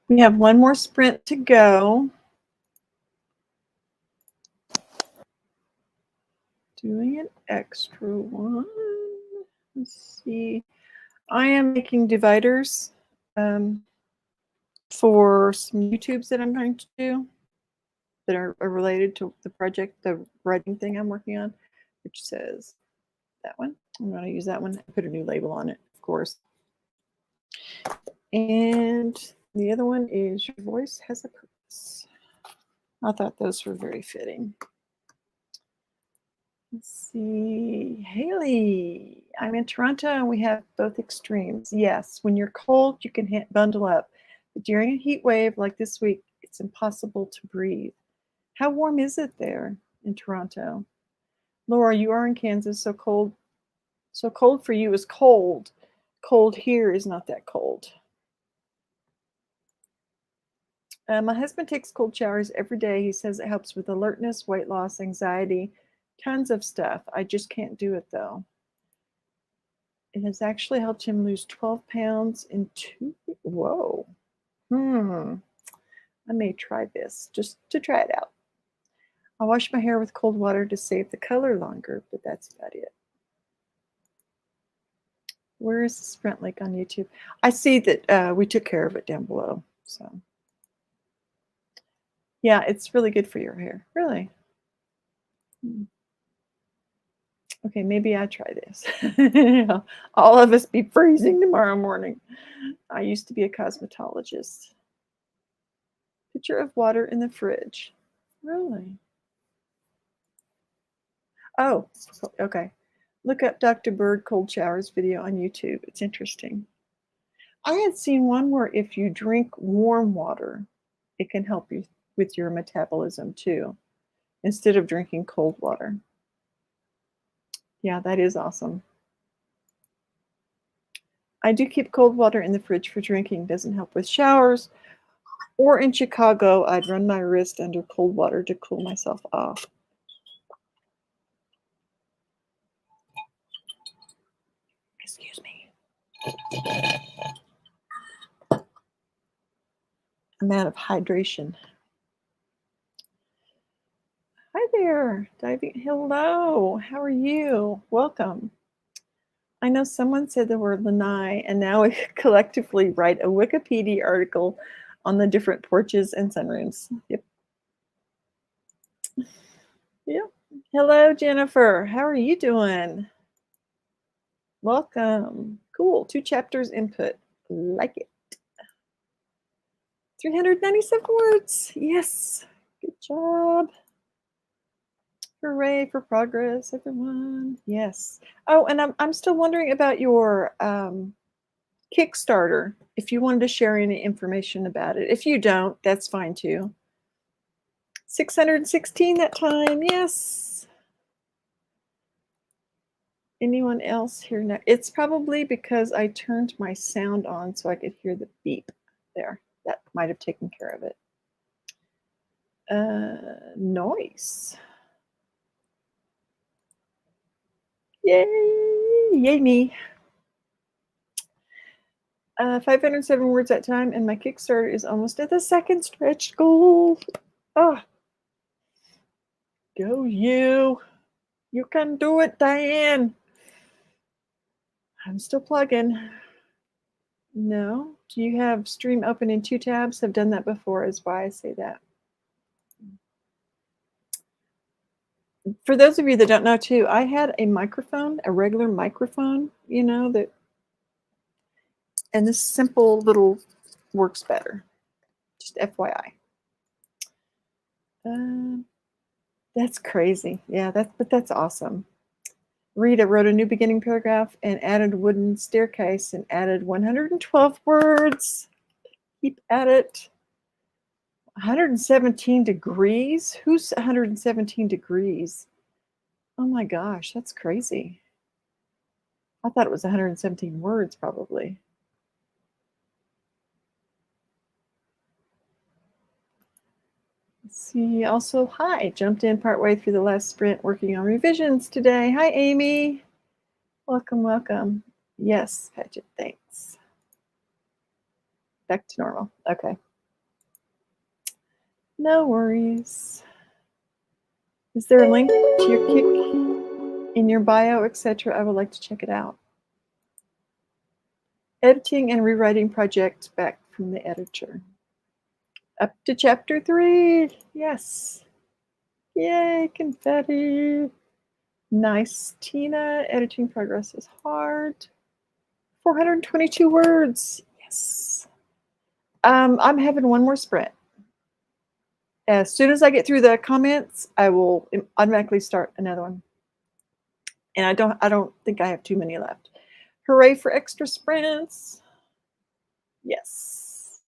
We have one more sprint to go. Doing an extra one. Let's see. I am making dividers for some YouTubes that I'm going to do that are related to the project, the writing thing I'm working on, which says that one. I'm going to use that one. I put a new label on it, of course. And the other one is Your Voice Has a Purpose. I thought those were very fitting. Let's see. Haley, I'm in Toronto and we have both extremes. Yes, when you're cold, you can bundle up. But during a heat wave like this week, it's impossible to breathe. How warm is it there in Toronto? Laura, you are in Kansas, so cold. So cold for you is cold. Cold here is not that cold. My husband takes cold showers every day. He says it helps with alertness, weight loss, anxiety, tons of stuff. I just can't do it though. It has actually helped him lose 12 pounds in 2 weeks. Whoa. I may try this just to try it out. I wash my hair with cold water to save the color longer, but that's about it. Where is the sprint link on YouTube? I see that we took care of it down below. So yeah, it's really good for your hair. Really. Okay, maybe I try this. All of us be freezing tomorrow morning. I used to be a cosmetologist. Picture of water in the fridge. Really? Oh, okay. Look up Dr. Bird cold showers video on YouTube. It's interesting. I had seen one where if you drink warm water, it can help you with your metabolism too, instead of drinking cold water. Yeah, that is awesome. I do keep cold water in the fridge for drinking. Doesn't help with showers. Or in Chicago, I'd run my wrist under cold water to cool myself off. Excuse me. Amount of hydration. Hi there, diving. Hello, how are you? Welcome. I know someone said the word lanai, and now we collectively write a Wikipedia article on the different porches and sunrooms. Yep. Yep. Hello, Jennifer. How are you doing? Welcome. Cool. 2 chapters input. Like it. 397 words. Yes. Good job. Hooray for progress, everyone. Yes. Oh, and I'm still wondering about your Kickstarter, if you wanted to share any information about it. If you don't, that's fine too. 616 that time. Yes. Anyone else here now? It's probably because I turned my sound on so I could hear the beep there. That might have taken care of it. Noise. Yay! Yay me. 507 words at time, and my Kickstarter is almost at the second stretch goal. Oh, go you. You can do it, Diane. I'm still plugging. No. Do you have stream open in 2 tabs? I've done that before, is why I say that. For those of you that don't know too, I had a microphone, a regular microphone, you know, that, and this simple little works better. Just FYI. That's crazy. Yeah, but that's awesome. Rita wrote a new beginning paragraph and added wooden staircase and added 112 words. Keep at it. 117 degrees? Who's 117 degrees? Oh my gosh, that's crazy. I thought it was 117 words probably. Let's see. Also, hi. Jumped in partway through the last sprint working on revisions today. Hi, Amy. Welcome, welcome. Yes, Paget, thanks. Back to normal. Okay. No worries. Is there a link to your Kick in your bio, etc.? I would like to check it out. Editing and rewriting project back from the editor. Up to chapter 3. Yes. Yay, confetti. Nice, Tina. Editing progress is hard. 422 words. Yes. I'm having one more sprint. As soon as I get through the comments, I will automatically start another one. And I don't think I have too many left. Hooray for extra sprints. Yes.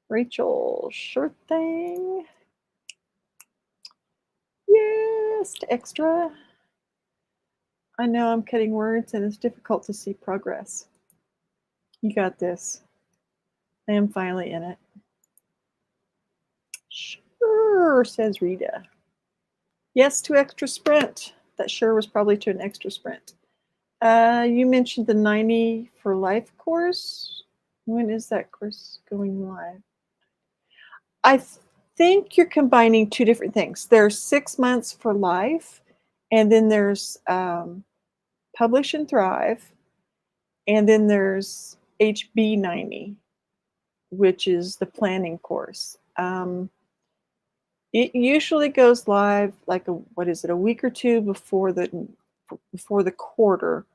Rachel, sure thing. Yes, to extra. I know I'm cutting words and it's difficult to see progress. You got this. I am finally in it. Sure, says Rita. Yes, to extra sprint. That sure was probably to an extra sprint. You mentioned the 90 for Life course. When is that course going live? I think you're combining 2 different things. There's 6 months for Life, and then there's Publish and Thrive, and then there's HB 90, which is the planning course. It usually goes live like a week or 2 before the quarter.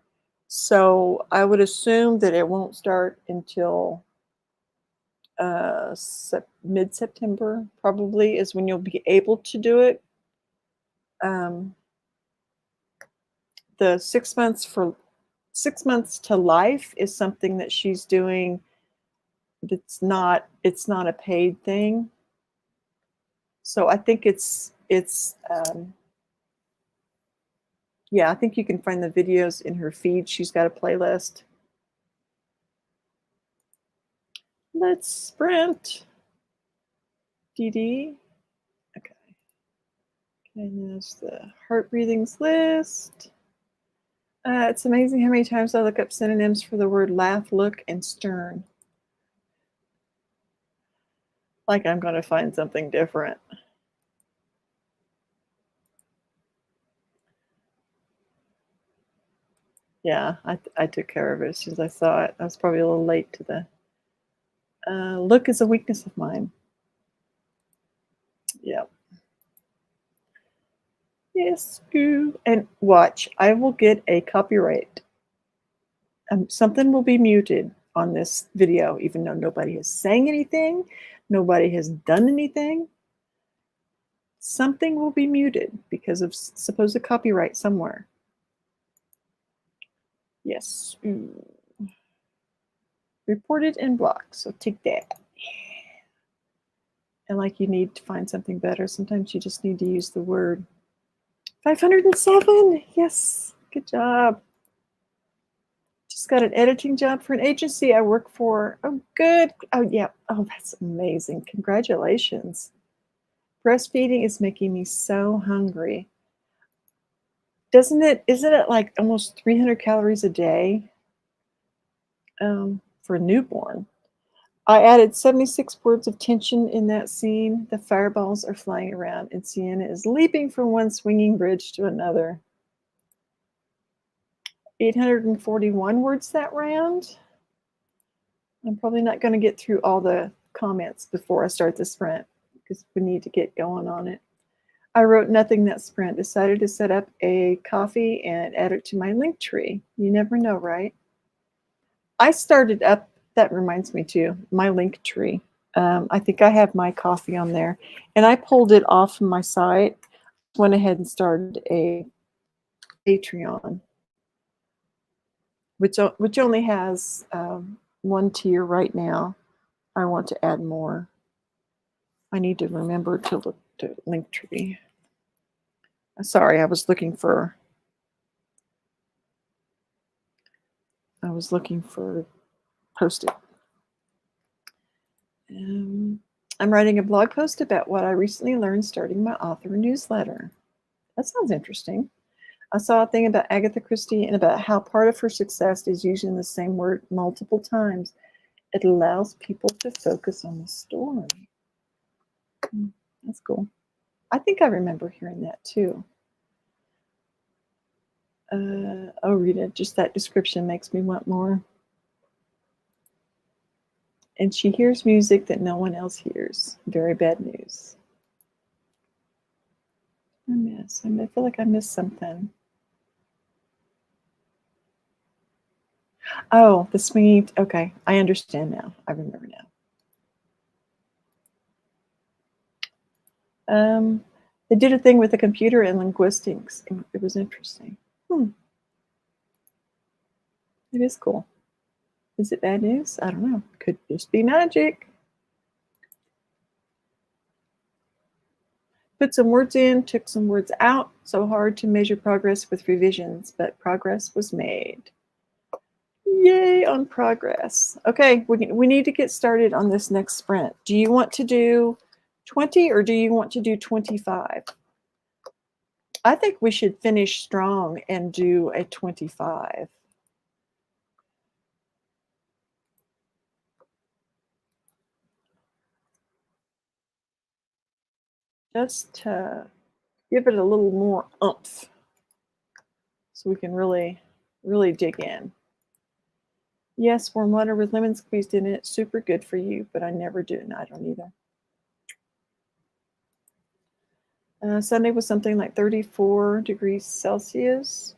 So I would assume that it won't start until mid-September probably is when you'll be able to do it. The 6 months to Life is something that she's doing. It's not a paid thing. So I think yeah, I think you can find the videos in her feed. She's got a playlist. Let's sprint. DD. Okay. And there's the heart breathings list. It's amazing how many times I look up synonyms for the word laugh, look, and stern. Like I'm going to find something different. Yeah, I took care of it as soon as I saw it. I was probably a little late to the look is a weakness of mine. Yep. Yes, ooh. And watch, I will get a copyright. Something will be muted on this video, even though nobody is saying anything, nobody has done anything. Something will be muted because of supposed copyright somewhere. Yes. Ooh. Reported and blocked, so take that. And like you need to find something better. Sometimes you just need to use the word. 507. Yes. Good job. Just got an editing job for an agency I work for. Oh, good. Oh, yeah. Oh, that's amazing. Congratulations. Breastfeeding is making me so hungry. Isn't it like almost 300 calories a day? for newborn. I added 76 words of tension in that scene. The fireballs are flying around, and Sienna is leaping from one swinging bridge to another. 841 words that round. I'm probably not going to get through all the comments before I start the sprint because we need to get going on it. I wrote nothing that sprint, decided to set up a coffee and add it to my link tree. You never know, right? I started up, that reminds me too, my link tree. I think I have my coffee on there, and I pulled it off my site, went ahead and started a Patreon, which only has one tier right now. I want to add more. I need to remember to look to Linktree. Sorry, I was looking for Post-it. I'm writing a blog post about what I recently learned starting my author newsletter. That sounds interesting. I saw a thing about Agatha Christie and about how part of her success is using the same word multiple times. It allows people to focus on the story. That's cool. I think I remember hearing that too. Oh, Rita, just that description makes me want more. And she hears music that no one else hears. Very bad news. I feel like I missed something. Oh, the swinging. Okay, I understand now. I remember now. They did a thing with the computer and linguistics. It was interesting. It is cool. Is it bad news? I don't know. Could just be magic. Put some words in, took some words out. So hard to measure progress with revisions, but progress was made. Yay on progress. Okay, we need to get started on this next sprint. Do you want to do 20 or do you want to do 25? I think we should finish strong and do a 25. Just to give it a little more oomph so we can really, really dig in. Yes, warm water with lemon squeezed in it. Super good for you, but I never do, and I don't either. Sunday was something like 34 degrees Celsius,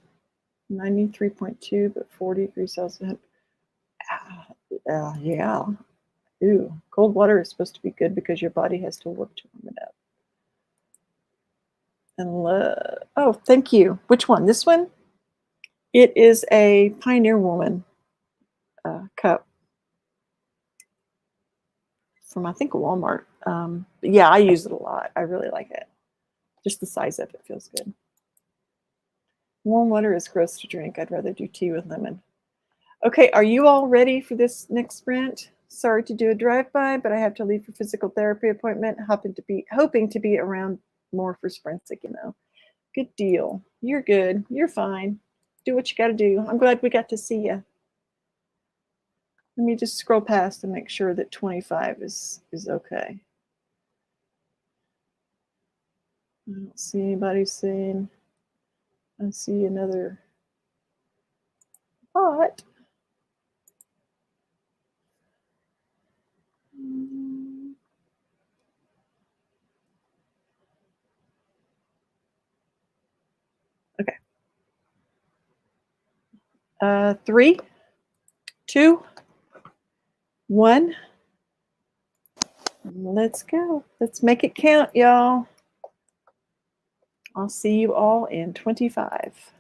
93.2, but 40 degrees Celsius. Yeah. Ooh, cold water is supposed to be good because your body has to work to warm it up. And oh, thank you. Which one? This one? It is a Pioneer Woman cup from, I think, Walmart. Yeah, I use it a lot. I really like it. Just the size of it feels good. Warm water is gross to drink. I'd rather do tea with lemon. Okay, are you all ready for this next sprint? Sorry to do a drive-by, but I have to leave for physical therapy appointment. Hoping to be around more for sprints again, though. Good deal. You're good. You're fine. Do what you got to do. I'm glad we got to see you. Let me just scroll past and make sure that 25 is okay. I don't see anybody saying. I see another bot. Okay. 3, 2, 1. Let's go. Let's make it count, y'all. I'll see you all in 25.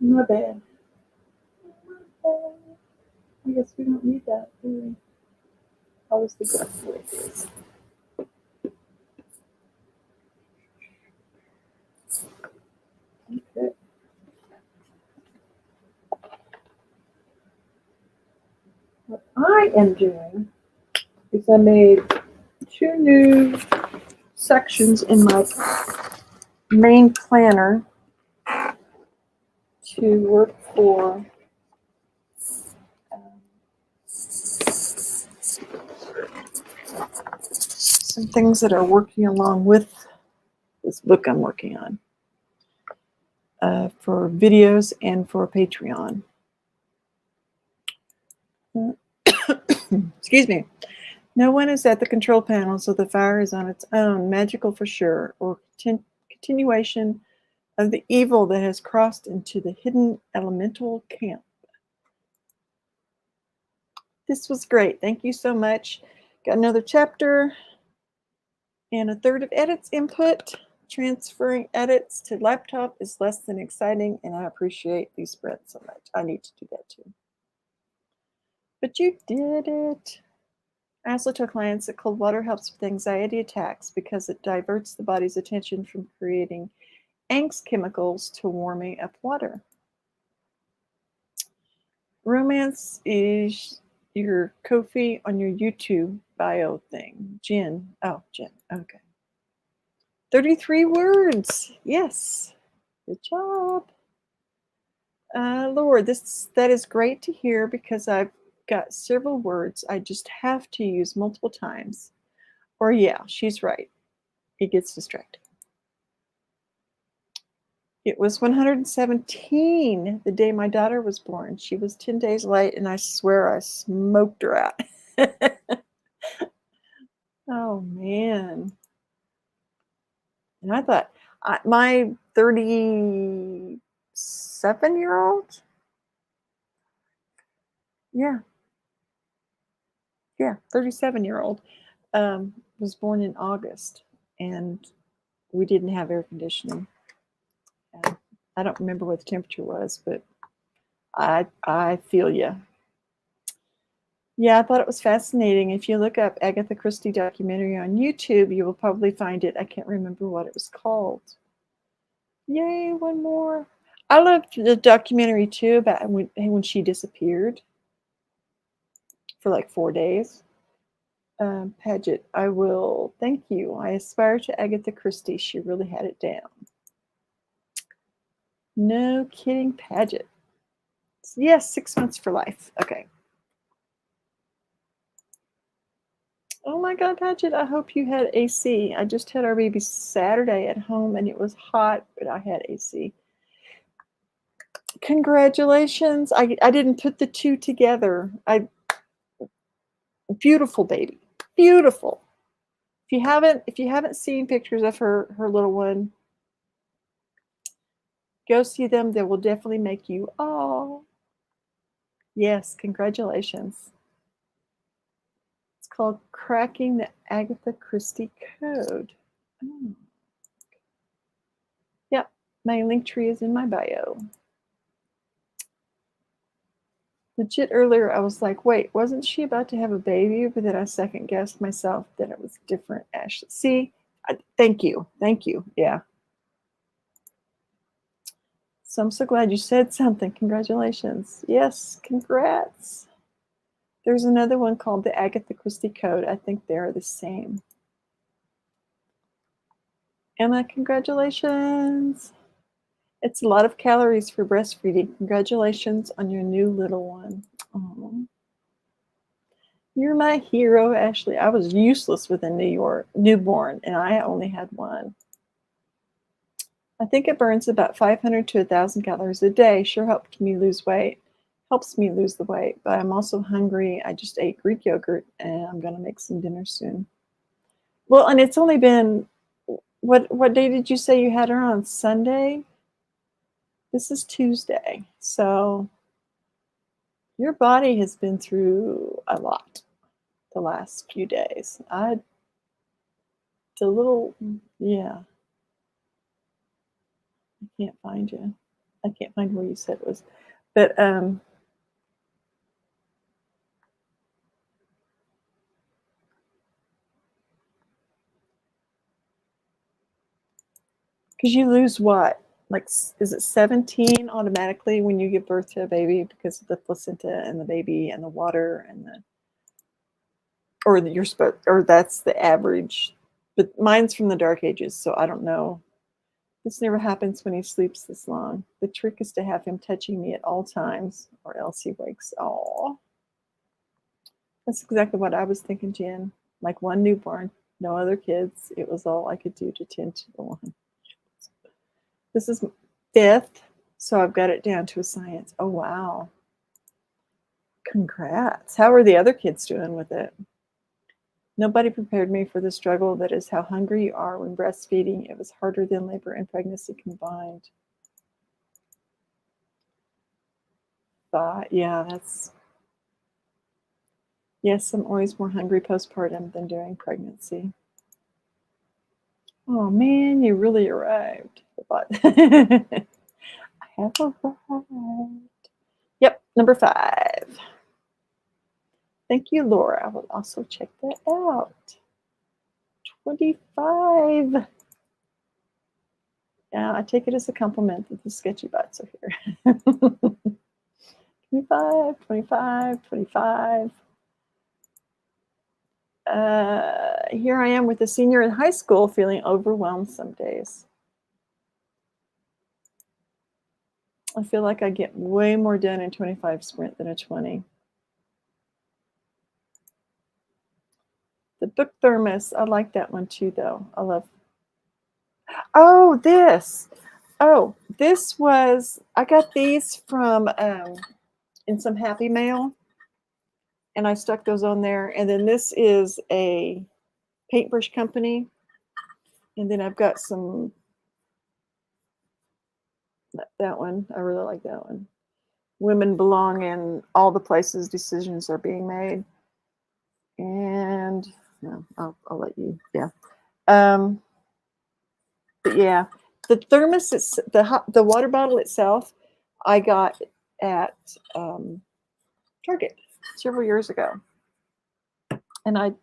My bad. I guess we don't need that, do we? How was the glass the way it is? Okay. What I am doing is I made 2 new sections in my main planner to work for um, some things that are working along with this book I'm working on, for videos and for Patreon. Excuse me. No one is at the control panel, so the fire is on its own, magical for sure, or continuation of the evil that has crossed into the hidden elemental camp. This was great. Thank you so much. Got another chapter and a third of edits input. Transferring edits to laptop is less than exciting, and I appreciate these spreads so much. I need to do that too. But you did it. I also tell clients that cold water helps with anxiety attacks because it diverts the body's attention from creating angst chemicals to warming up water. Romance is your Ko-fi on your YouTube bio thing. Jen. Oh, Jen. Okay. 33 words. Yes. Good job. Lord, that is great to hear because I've got several words I just have to use multiple times. Or yeah, she's right. It gets distracting. It was 117 the day my daughter was born. She was 10 days late, and I swear I smoked her out. Oh, man. And I thought, my 37-year-old? Yeah, 37-year-old was born in August, and we didn't have air conditioning. I don't remember what the temperature was, but I feel you. Yeah, I thought it was fascinating. If you look up Agatha Christie documentary on YouTube, you will probably find it. I can't remember what it was called. Yay, one more. I loved the documentary too about when she disappeared for like 4 days. Paget, I will thank you. I aspire to Agatha Christie. She really had it down. No kidding, Paget. Yes, 6 months for life. Okay. Oh my God, Paget, I hope you had AC. I just had our baby Saturday at home and it was hot, but I had AC. Congratulations. I didn't put the two together. Beautiful baby. Beautiful. If you haven't seen pictures of her little one, go see them. They will definitely make you, oh. Yes, congratulations. It's called Cracking the Agatha Christie Code. Oh. Yep, my link tree is in my bio. Legit earlier, I was like, wait, wasn't she about to have a baby? But then I second guessed myself that it was different, Ashley. See, thank you. Thank you. Yeah. So I'm so glad you said something. Congratulations. Yes, congrats. There's another one called the Agatha Christie Code. I think they're the same. Emma, congratulations. It's a lot of calories for breastfeeding. Congratulations on your new little one. Aww. You're my hero, Ashley. I was useless with a newborn, and I only had one. I think it burns about 500 to 1,000 calories a day. Sure helps me lose weight. Helps me lose the weight, but I'm also hungry. I just ate Greek yogurt, and I'm going to make some dinner soon. Well, and it's only been, what day did you say you had her on? Sunday? This is Tuesday. So your body has been through a lot the last few days. Yeah. I can't find you. I can't find where you said it was, but because you lose what? Like, is it 17 automatically when you give birth to a baby because of the placenta and the baby and the water and the, or that you're supposed, or that's the average. But mine's from the dark ages, so I don't know. This never happens when he sleeps this long. The trick is to have him touching me at all times, or else he wakes. Oh, that's exactly what I was thinking, Jen. Like one newborn, no other kids. It was all I could do to tend to the one. This is fifth, so I've got it down to a science. Oh, wow. Congrats. How are the other kids doing with it? Nobody prepared me for the struggle that is how hungry you are when breastfeeding. It was harder than labor and pregnancy combined. But yeah, that's, yes, I'm always more hungry postpartum than during pregnancy. Oh man, you really arrived. But I have arrived. Yep, number 5. Thank you, Laura. I will also check that out. 25. Yeah, I take it as a compliment that the sketchy bots are here. 25, 25, 25. Here I am with a senior in high school feeling overwhelmed some days. I feel like I get way more done in 25 sprint than a 20. The book thermos, I like that one too, though. I love. Oh, this. Oh, this was, I got these from in some Happy Mail, and I stuck those on there. And then this is a paintbrush company. And then I've got some, that one. I really like that one. Women belong in all the places decisions are being made. And no, I'll let you, yeah. But yeah, the thermos, the water bottle itself, I got at Target several years ago, and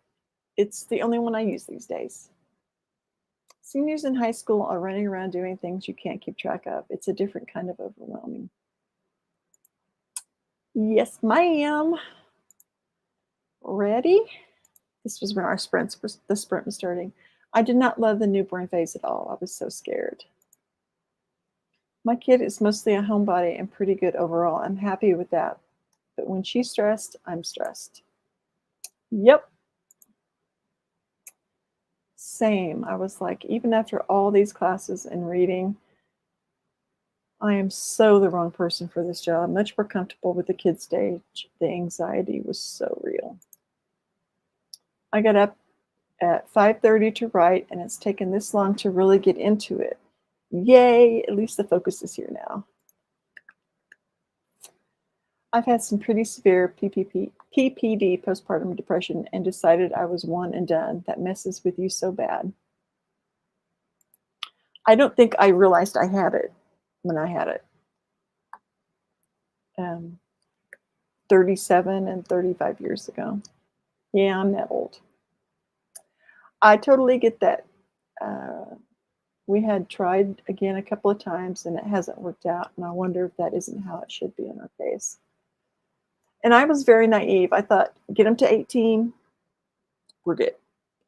it's the only one I use these days. Seniors in high school are running around doing things you can't keep track of. It's a different kind of overwhelming. Yes, ma'am. Ready? This was when the sprint was starting. I did not love the newborn phase at all. I was so scared. My kid is mostly a homebody and pretty good overall. I'm happy with that. But when she's stressed, I'm stressed. Yep. Same. I was like, even after all these classes and reading, I am so the wrong person for this job. Much more comfortable with the kid stage. The anxiety was so real. I got up at 5:30 to write, and it's taken this long to really get into it. Yay, at least the focus is here now. I've had some pretty severe PPD, postpartum depression, and decided I was one and done. That messes with you so bad. I don't think I realized I had it when I had it. 37 and 35 years ago. Yeah, I'm that old. I totally get that. We had tried again a couple of times and it hasn't worked out. And I wonder if that isn't how it should be in our case. And I was very naive. I thought, get them to 18, we're good.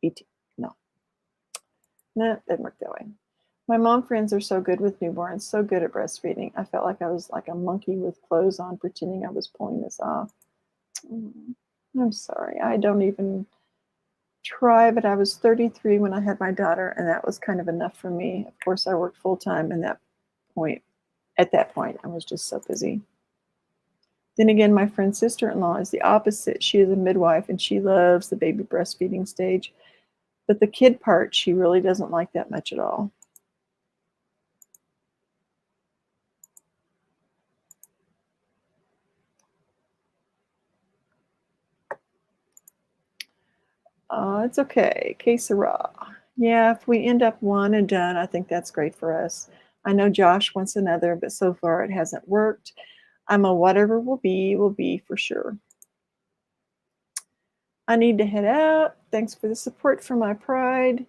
18, no. No, it didn't work that way. My mom friends are so good with newborns, so good at breastfeeding. I felt like I was like a monkey with clothes on, pretending I was pulling this off. I'm sorry. I don't even try, but I was 33 when I had my daughter, and that was kind of enough for me. Of course, I worked full time, and at that point, I was just so busy. Then again, my friend's sister-in-law is the opposite. She is a midwife, and she loves the baby breastfeeding stage, but the kid part, she really doesn't like that much at all. It's okay. Que sera. Yeah, if we end up one and done, I think that's great for us. I know Josh wants another, but so far it hasn't worked. I'm a whatever will be for sure. I need to head out. Thanks for the support for my pride.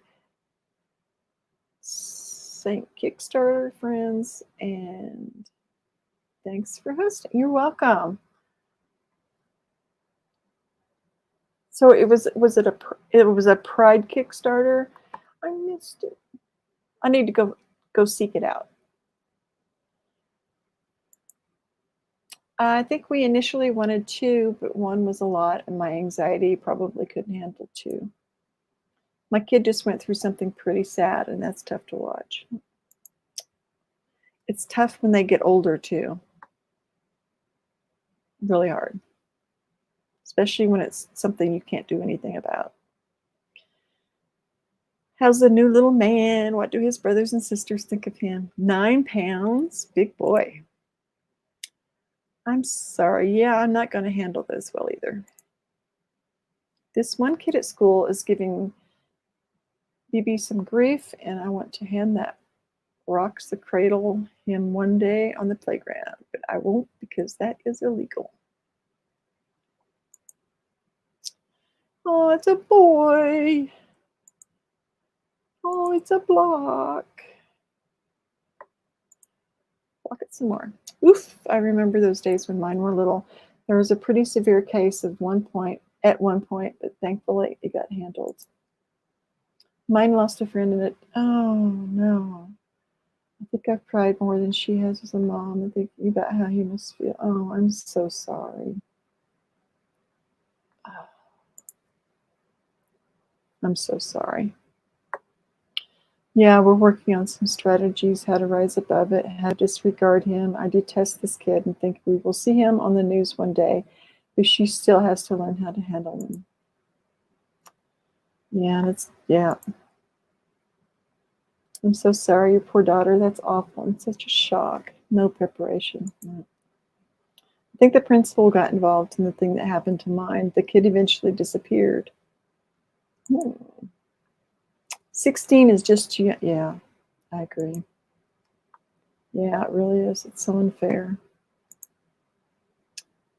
Saint Kickstarter friends, and thanks for hosting. You're welcome. So it was a pride Kickstarter. I missed it. I need to go seek it out. I think we initially wanted 2, but 1 was a lot, and my anxiety probably couldn't handle 2. My kid just went through something pretty sad, and that's tough to watch. It's tough when they get older too. Really hard, especially when it's something you can't do anything about. How's the new little man? What do his brothers and sisters think of him? 9 pounds, big boy. I'm sorry. Yeah, I'm not going to handle this well either. This one kid at school is giving BB some grief, and I want to hand that rocks the cradle him one day on the playground, but I won't because that is illegal. Oh, it's a boy. Oh, it's a block. Block it some more. Oof, I remember those days when mine were little. There was a pretty severe case at one point, but thankfully it got handled. Mine lost a friend in it. Oh, no. I think I've cried more than she has as a mom and thinking about how he must feel. Oh, I'm so sorry. I'm so sorry. Yeah, we're working on some strategies, how to rise above it, how to disregard him. I detest this kid and think we will see him on the news one day, but she still has to learn how to handle him. Yeah. I'm so sorry, your poor daughter. That's awful. It's such a shock. No preparation. I think the principal got involved in the thing that happened to mine. The kid eventually disappeared. 16 is just too young. Yeah, I agree. Yeah, it really is. It's so unfair.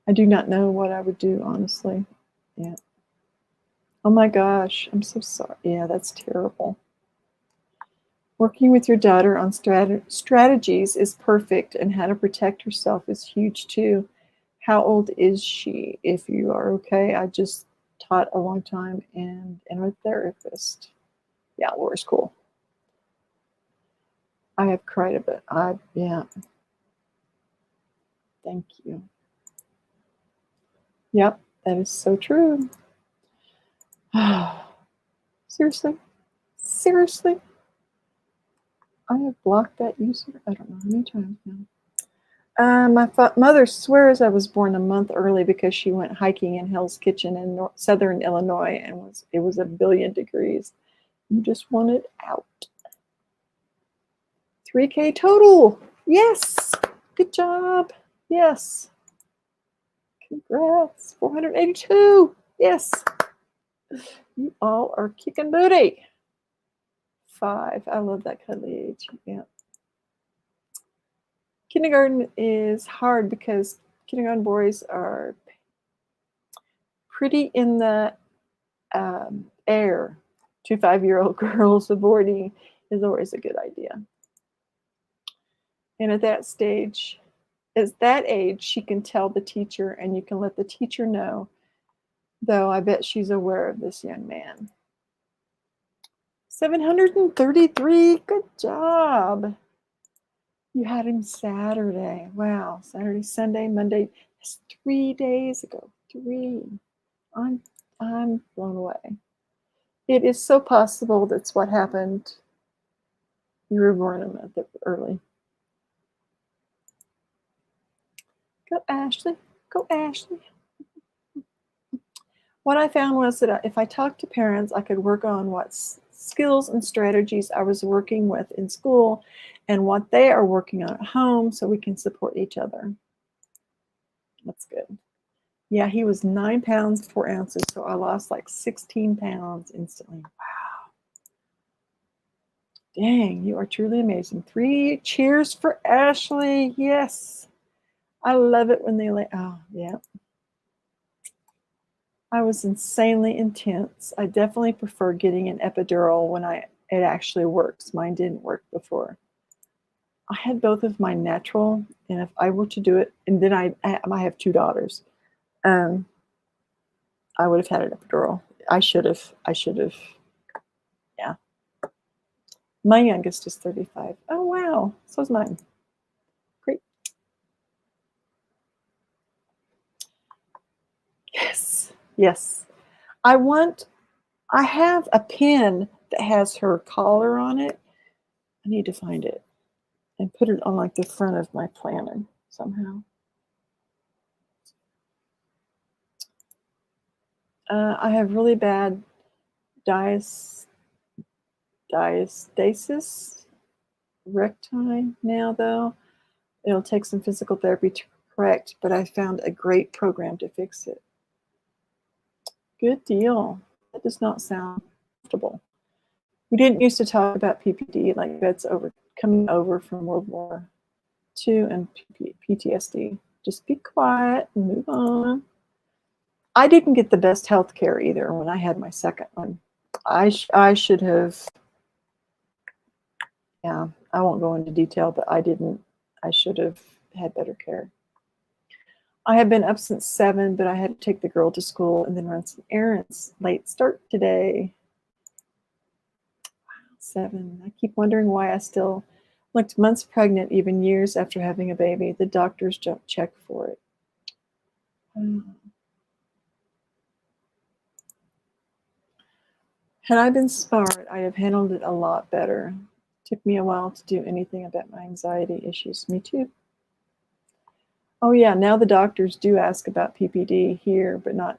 I do not know what I would do, honestly. Yeah. Oh my gosh, I'm so sorry. Yeah, that's terrible. Working with your daughter on strategies is perfect, and how to protect herself is huge too. How old is she? If you are okay, I just taught a long time and am a therapist. Yeah, Laura's cool. I have cried a bit. Yeah. Thank you. Yep, that is so true. Seriously? Seriously? I have blocked that user. I don't know how many times now. My mother swears I was born a month early because she went hiking in Hell's Kitchen in southern Illinois and it was 1,000,000,000 degrees. You just want it out. 3K total. Yes. Good job. Yes. Congrats. 482. Yes. You all are kicking booty. 5. I love that cuddly age. Yeah. Kindergarten is hard because kindergarten boys are pretty in the air. 2 5-year-old girls aborting is always a good idea. And at that age, she can tell the teacher, and you can let the teacher know, though I bet she's aware of this young man. 733. Good job. You had him Saturday. Wow. Saturday, Sunday, Monday. That's 3 days ago. 3. I'm blown away. It is so possible that's what happened. You were born a month early. Go Ashley. Go Ashley. What I found was that if I talked to parents, I could work on what skills and strategies I was working with in school and what they are working on at home so we can support each other. That's good. Yeah, he was 9 pounds, 4 ounces, so I lost like 16 pounds instantly. Wow. Dang, you are truly amazing. 3 cheers for Ashley. Yes. I love it when they oh, yeah. I was insanely intense. I definitely prefer getting an epidural when it actually works. Mine didn't work before. I had both of my natural, and if I were to do it, and then I have 2 daughters, um, I would have had an epidural. I should have, yeah. My youngest is 35. Oh, wow. So is mine. Great. Yes. Yes. I want I have a pin that has her collar on it. I need to find it and put it on, like, the front of my planner somehow. I have really bad dias diastasis recti now, though. It'll take some physical therapy to correct, but I found a great program to fix it. Good deal. That does not sound comfortable. We didn't used to talk about PPD like that's coming over from World War II and PTSD. Just be quiet and move on. I didn't get the best health care either when I had my second one. I should have, yeah, I won't go into detail, but I should have had better care. I have been up since 7, but I had to take the girl to school and then run some errands. Late start today. 7. I keep wondering why I still looked months pregnant, even years after having a baby. The doctors don't check for it. Had I been smart, I'd have handled it a lot better. Took me a while to do anything about my anxiety issues. Me too. Oh, yeah, now the doctors do ask about PPD here, but not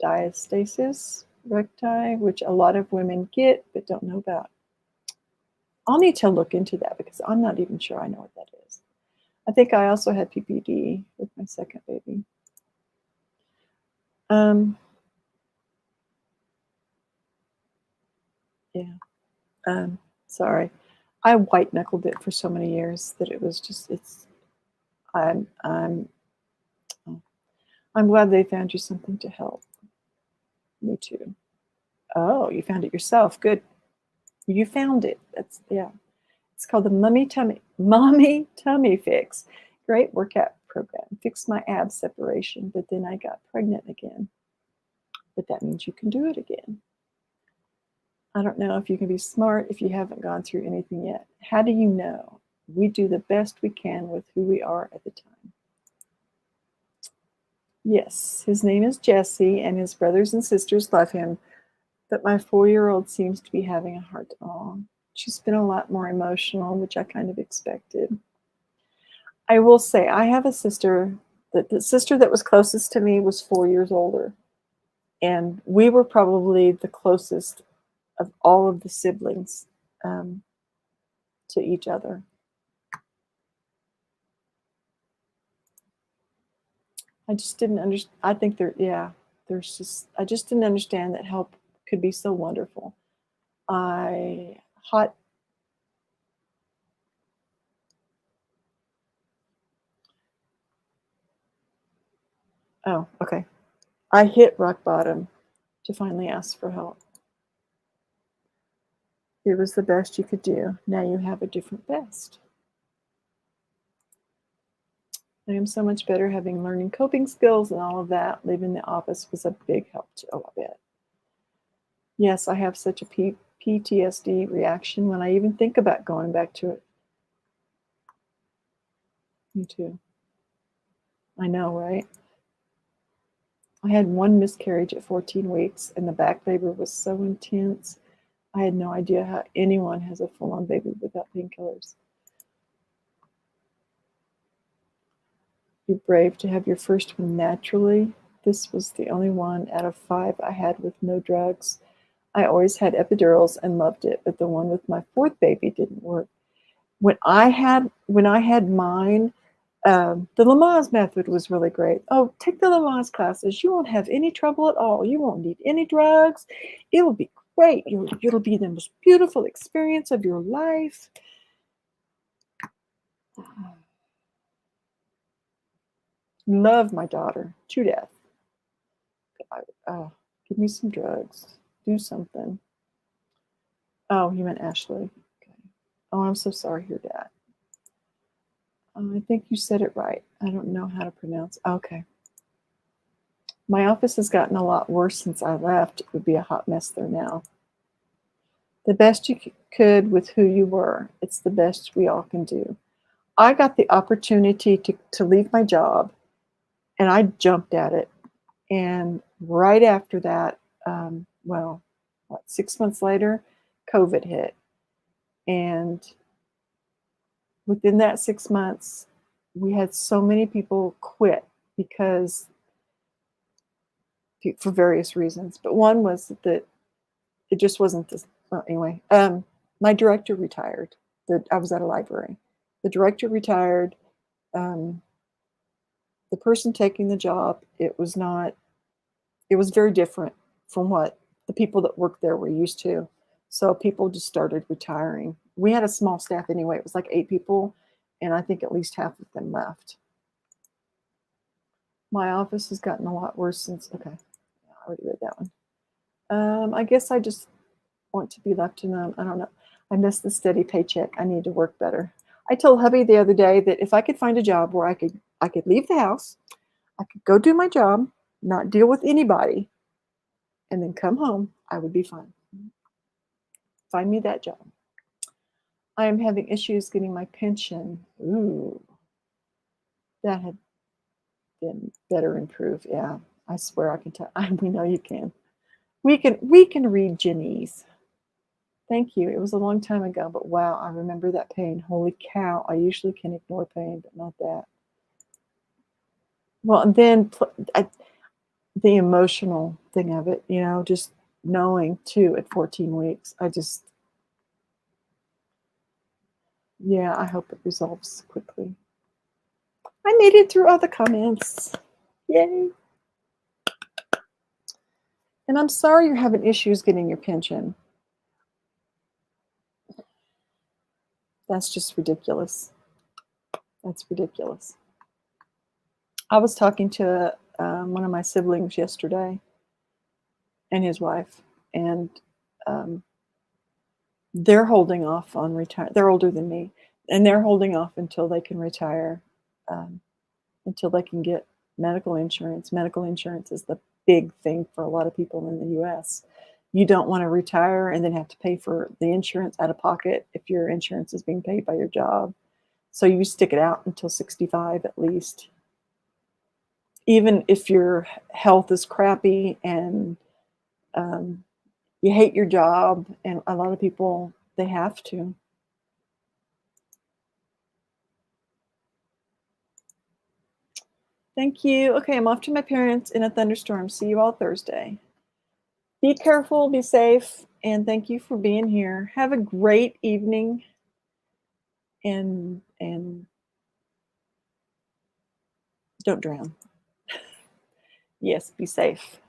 diastasis recti, which a lot of women get but don't know about. I'll need to look into that because I'm not even sure I know what that is. I think I also had PPD with my second baby. Yeah. Sorry. I white knuckled it for so many years that it was just I'm I'm I'm glad they found you something to help. Me too. Oh, you found it yourself. Good. You found it. That's yeah. It's called the Mommy Tummy Fix. Great workout program. Fixed my ab separation, but then I got pregnant again. But that means you can do it again. I don't know if you can be smart if you haven't gone through anything yet. How do you know? We do the best we can with who we are at the time. Yes, his name is Jesse, and his brothers and sisters love him, but my 4-year-old seems to be having a hard time. She's been a lot more emotional, which I kind of expected. I will say I have a sister that the sister that was closest to me was 4 years older, and we were probably the closest of all of the siblings um, to each other. I just didn't understand. I think I just didn't understand that help could be so wonderful. I hot Oh, okay. I hit rock bottom to finally ask for help. It was the best you could do. Now you have a different best. I am so much better having learning coping skills and all of that. Leaving the office was a big help too. Oh, I bet. Yes, I have such a PTSD reaction when I even think about going back to it. Me too. I know, right? I had one miscarriage at 14 weeks, and the back labor was so intense. I had no idea how anyone has a full on baby without painkillers. You're brave to have your first one naturally. This was the only one out of 5 I had with no drugs. I always had epidurals and loved it, but the one with my 4th baby didn't work. When I had mine, the Lamaze method was really great. Oh, take the Lamaze classes. You won't have any trouble at all. You won't need any drugs. It will be great. It'll be the most beautiful experience of your life. Love my daughter to death. I, give me some drugs. Do something. Oh, you meant Ashley. Okay. Oh, I'm so sorry to hear that. I think you said it right. I don't know how to pronounce. Okay. My office has gotten a lot worse since I left. It would be a hot mess there now. The best you could with who you were. It's the best we all can do. I got the opportunity to leave my job and I jumped at it. And right after that, well, what, 6 months later, COVID hit. And within that 6 months, we had so many people quit because for various reasons. But one was that it just wasn't this. Well, anyway, my director retired. I was at a library. The director retired. Um, the person taking the job, it was not. It was very different from what the people that worked there were used to. So people just started retiring. We had a small staff anyway. It was like 8 people, and I think at least half of them left. My office has gotten a lot worse since. Okay, I already read that one. I guess I just want to be left alone. I don't know. I miss the steady paycheck. I need to work better. I told hubby the other day that if I could find a job where I could leave the house, I could go do my job, not deal with anybody, and then come home, I would be fine. Find me that job. I am having issues getting my pension. Ooh, that had been better improved. Yeah, I swear I can tell. We know you can. We can read Jenny's. Thank you. It was a long time ago, but wow, I remember that pain. Holy cow! I usually can ignore pain, but not that. Well, and then the emotional thing of it, just knowing too at 14 weeks. Yeah, I hope it resolves quickly. I made it through all the comments. Yay. And I'm sorry you're having issues getting your pension. That's just ridiculous. That's ridiculous. I was talking to one of my siblings yesterday and his wife, and um, they're holding off on retire. They're older than me, and they're holding off until they can retire, um, until they can get medical insurance. Medical insurance is the big thing for a lot of people in the U.S. You don't want to retire and then have to pay for the insurance out of pocket if your insurance is being paid by your job. So you stick it out until 65 at least. Even if your health is crappy and um, you hate your job, and a lot of people, they have to. Thank you. Okay, I'm off to my parents in a thunderstorm. See you all Thursday. Be careful, be safe, and thank you for being here. Have a great evening, and don't drown. Yes, be safe.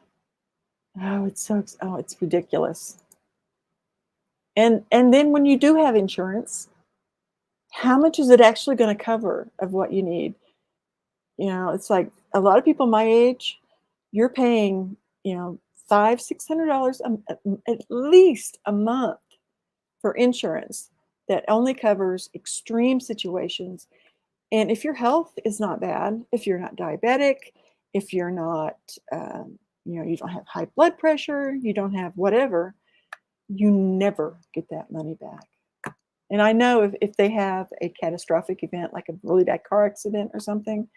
It's ridiculous. And then when you do have insurance, how much is it actually going to cover of what you need? It's like a lot of people my age, you're paying, $500-600 at least a month for insurance that only covers extreme situations. And if your health is not bad, if you're not diabetic, if you're not, you don't have high blood pressure, you don't have whatever, you never get that money back. And I know if they have a catastrophic event, like a really bad car accident or something,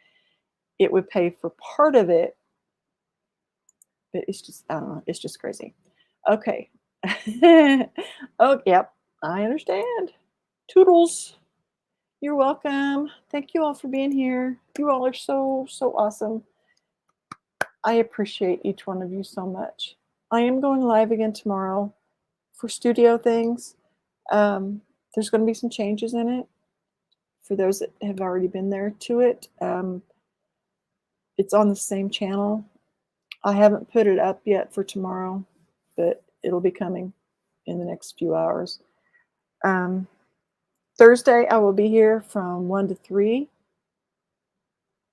it would pay for part of it. But it's just, I don't know, it's just crazy. Okay. Oh, yep, I understand. Toodles. You're welcome. Thank you all for being here. You all are so, so awesome. I appreciate each one of you so much. I am going live again tomorrow for studio things. There's going to be some changes in it for those that have already been there to it. It's on the same channel. I haven't put it up yet for tomorrow, but it'll be coming. in the next few hours. Thursday, I will be here from 1 to 3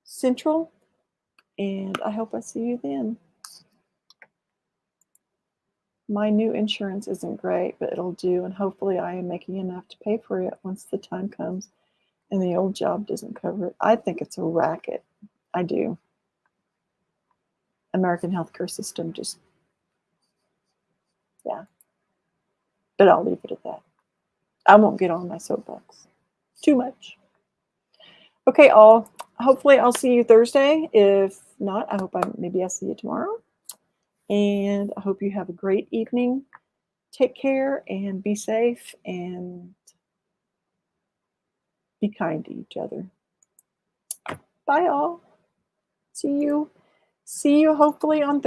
Central, and I hope I see you then. My new insurance isn't great, but it'll do, and hopefully I am making enough to pay for it once the time comes and the old job doesn't cover it. I think it's a racket. I do. American healthcare system just, yeah. But I'll leave it at that. I won't get on my soapbox too much. Okay, all. Hopefully I'll see you Thursday. If not, I hope maybe I'll see you tomorrow. And I hope you have a great evening. Take care and be safe and be kind to each other. Bye all. See you hopefully on Thursday.